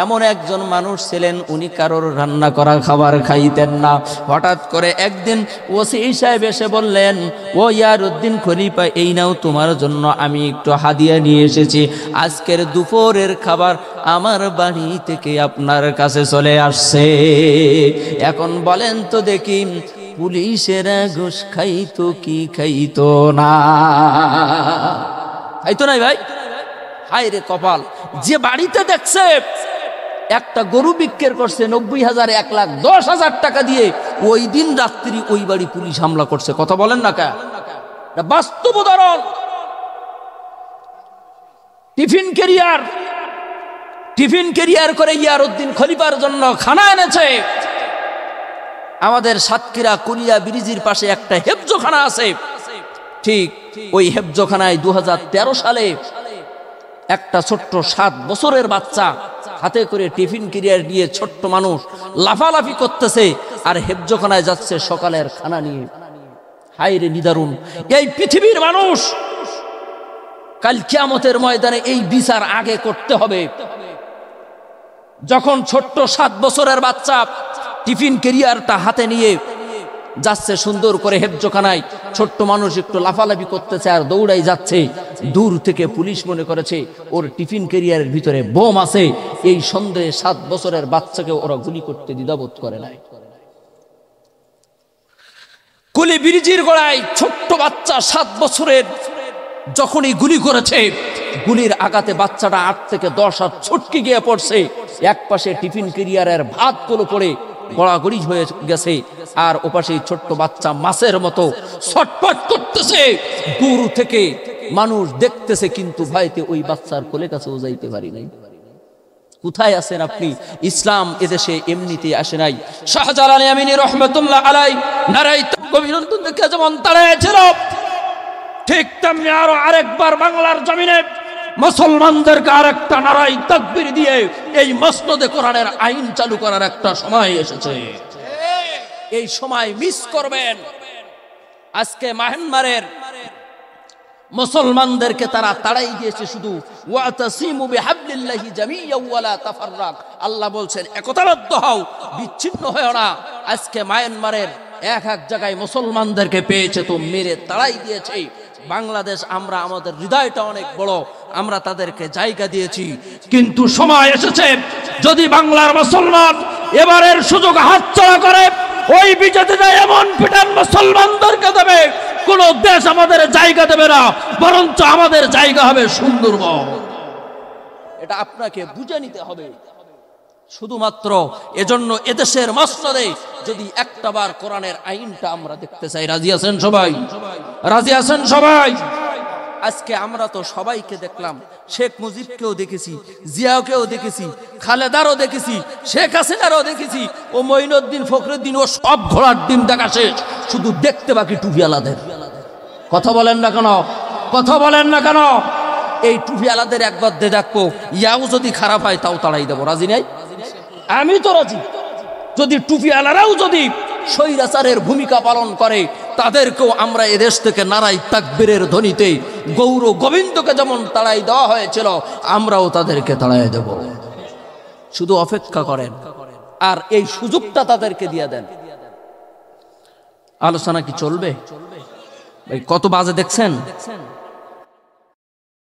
এমন একজন মানুষ ছিলেন, উনি কারোর রান্না করা খাবার খাইতেন না। হঠাৎ করে একদিন ওসি সাহেব এসে বললেন, ও ইয়ারউদ্দিন খলিফা, এই নাও তোমার জন্য আমি একটু হাদিয়া নিয়ে এসেছি। আজকের দুপুরের খাবার আমার বাড়ি থেকে আপনার কাছে চলে আসছে। এখন বলেন তো দেখি, পুলিশেরা ঘুষ খাইতো কি খাইতো না? খাইতো নাই ভাই? হায় রে কপাল, যে বাড়িতে দেখছে একটা গরু বিক্রি করছে 90,000 1,10,000 টাকা দিয়ে, ওই দিন রাত্রি ওই বাড়ি পুলিশ হামলা করছে। কথা বলেন না কা? বাস্তব উদাহরণ। টিফিন ক্যারিয়ার করে ইয়ারউদ্দিন খলিফার জন্য খানা এনেছে। আমাদের সাতক্ষীরা কুলিয়া ব্রিজের পাশে একটা হেফজখানা আছে, ঠিক ওই হেফজখানায় 2013 সালে একটা ছোট্ট 7 বছরের বাচ্চা হাতে করে টিফিন ক্যারিয়ার নিয়ে ছোট্ট মানুষ লাফালাফি করতেছে আর হেফজখানায় যাচ্ছে সকালের খানা নিয়ে। হায় রে নিদারুণ! এই পৃথিবীর মানুষ কাল কিয়ামতের ময়দানে এই বিচার আগে করতে হবে। যখন ছোট্ট 7 বছরের বাচ্চা টিফিন ক্যারিয়ারটা হাতে নিয়ে যাচ্ছে সুন্দর করে হেফজখানায়, ছোট্ট মানুষ একটু লাফালাফি করতেছে আর দৌড়াই যাচ্ছে। দূর থেকে পুলিশ মনে করেছে ওর টিফিন ক্যারিয়ারের ভিতরে বোম আছে। এই সন্দেহে 7 বছরের বাচ্চাকে ওরা গুলি করতে দ্বিধাবোধ করে নাই। কুলি ব্রিজের গোড়ায় ছোট্ট বাচ্চা 7 বছরের যখনই গুলি করেছে, গুলির আঘাতে বাচ্চাটা 8 থেকে 10 হাত ছটকে গিয়ে পড়ছে। এক পাশে টিফিন ক্যারিয়ারের ভাতগুলো পড়ে গড়াগড়ি হয়ে গেছে, আর ওপাশে ছোট্ট বাচ্চা মাছের মতো ছটফট করতেছে। দূর থেকে মানুষ দেখতেছে, কিন্তু ভয়তে ওই বাচ্চার কোলে কাছেও যাইতে পারি নাই। কোথায় আছেন আপনি? ইসলাম এদেশে এমনিতে আসে নাই। শাহজালাল আমিনী রহমাতুল্লাহ আলাইহি নারায়ে তাকবীর দেখে যেমন তাড়াইছিল, ঠিক তেমনি আরো আরেকবার বাংলার জমিনে মুসলমানদেরকে আরেকটা নারায়ে তাকবীর দিয়ে এই মসনদে কোরআনের আইন চালু করার একটা সময় এসেছে। এই সময় মিস করবেন। আজকে মায়ানমারের মুসলমানদেরকে তারা তাড়াই দিয়েছে শুধু ওয়াতাসিমু বিহাবলিল্লাহি জামিয়া ওয়ালা তাফাররাক। আল্লাহ বলছেন একতাবদ্ধ হও, বিচ্ছিন্ন হও না। আজকে মায়ানমারের এক এক জায়গায় মুসলমানদেরকে পেয়েছে তো মেরে তাড়াই দিয়েছে। বাংলাদেশ আমরা আমাদের হৃদয়টা অনেক বড়, আমরা তাদেরকে জায়গা দিয়েছি, কিন্তু সময় এসেছে যদি বাংলার মুসলমান এবারের সুযোগ হাতছাড়া করে ওই বিজেপিতে এমন পিটান মুসলমানদেরকে দেবে, কোন দেশ আমাদের জায়গা দেবে না, বরঞ্চ আমাদের জায়গা হবে সুন্দরবন। এটা আপনাকে বুঝে নিতে হবে। শুধুমাত্র এজন্য এদেশের মসনদে যদি একটাবার কোরআনের আইনটা আমরা দেখতে চাই। রাজি আছেন সবাই? রাজি আছেন সবাই? আজকে আমরা তো সবাইকে দেখলাম, শেখ মুজিবকেও দেখেছি, জিয়াকেও দেখেছি, খালেদারও দেখেছি, শেখ হাসিনারও দেখেছি, ও মঈনুদ্দিন ফখরুদ্দিন, ও সব ঘোড়ার ডিম দেখা শেষ, শুধু দেখতে বাকি টুপিওয়ালাদের। কথা বলেন না কেন? কথা বলেন না কেন? এই টুপিওয়ালাদের একবার দেখবো, ইয়াও যদি খারাপ হয় তাও তাড়াই দেবো। রাজি নাই? আমি তো রাজি। যদি টুপিওয়ালারাও যদি স্বৈরাচারের ভূমিকা পালন করে, তাদেরকেও আমরা এদেশ থেকে নারায়ে তাকবীরের ধ্বনিতে গৌর গোবিন্দকে যেমন তাড়াই দেওয়া হয়েছিল, আমরাও তাদেরকে তাড়াই দেব। শুধু অপেক্ষা করেন আর এই সুযোগটা তাদেরকে দিয়ে দেন। আলোচনা কি চলবে? কত বাজে দেখছেন?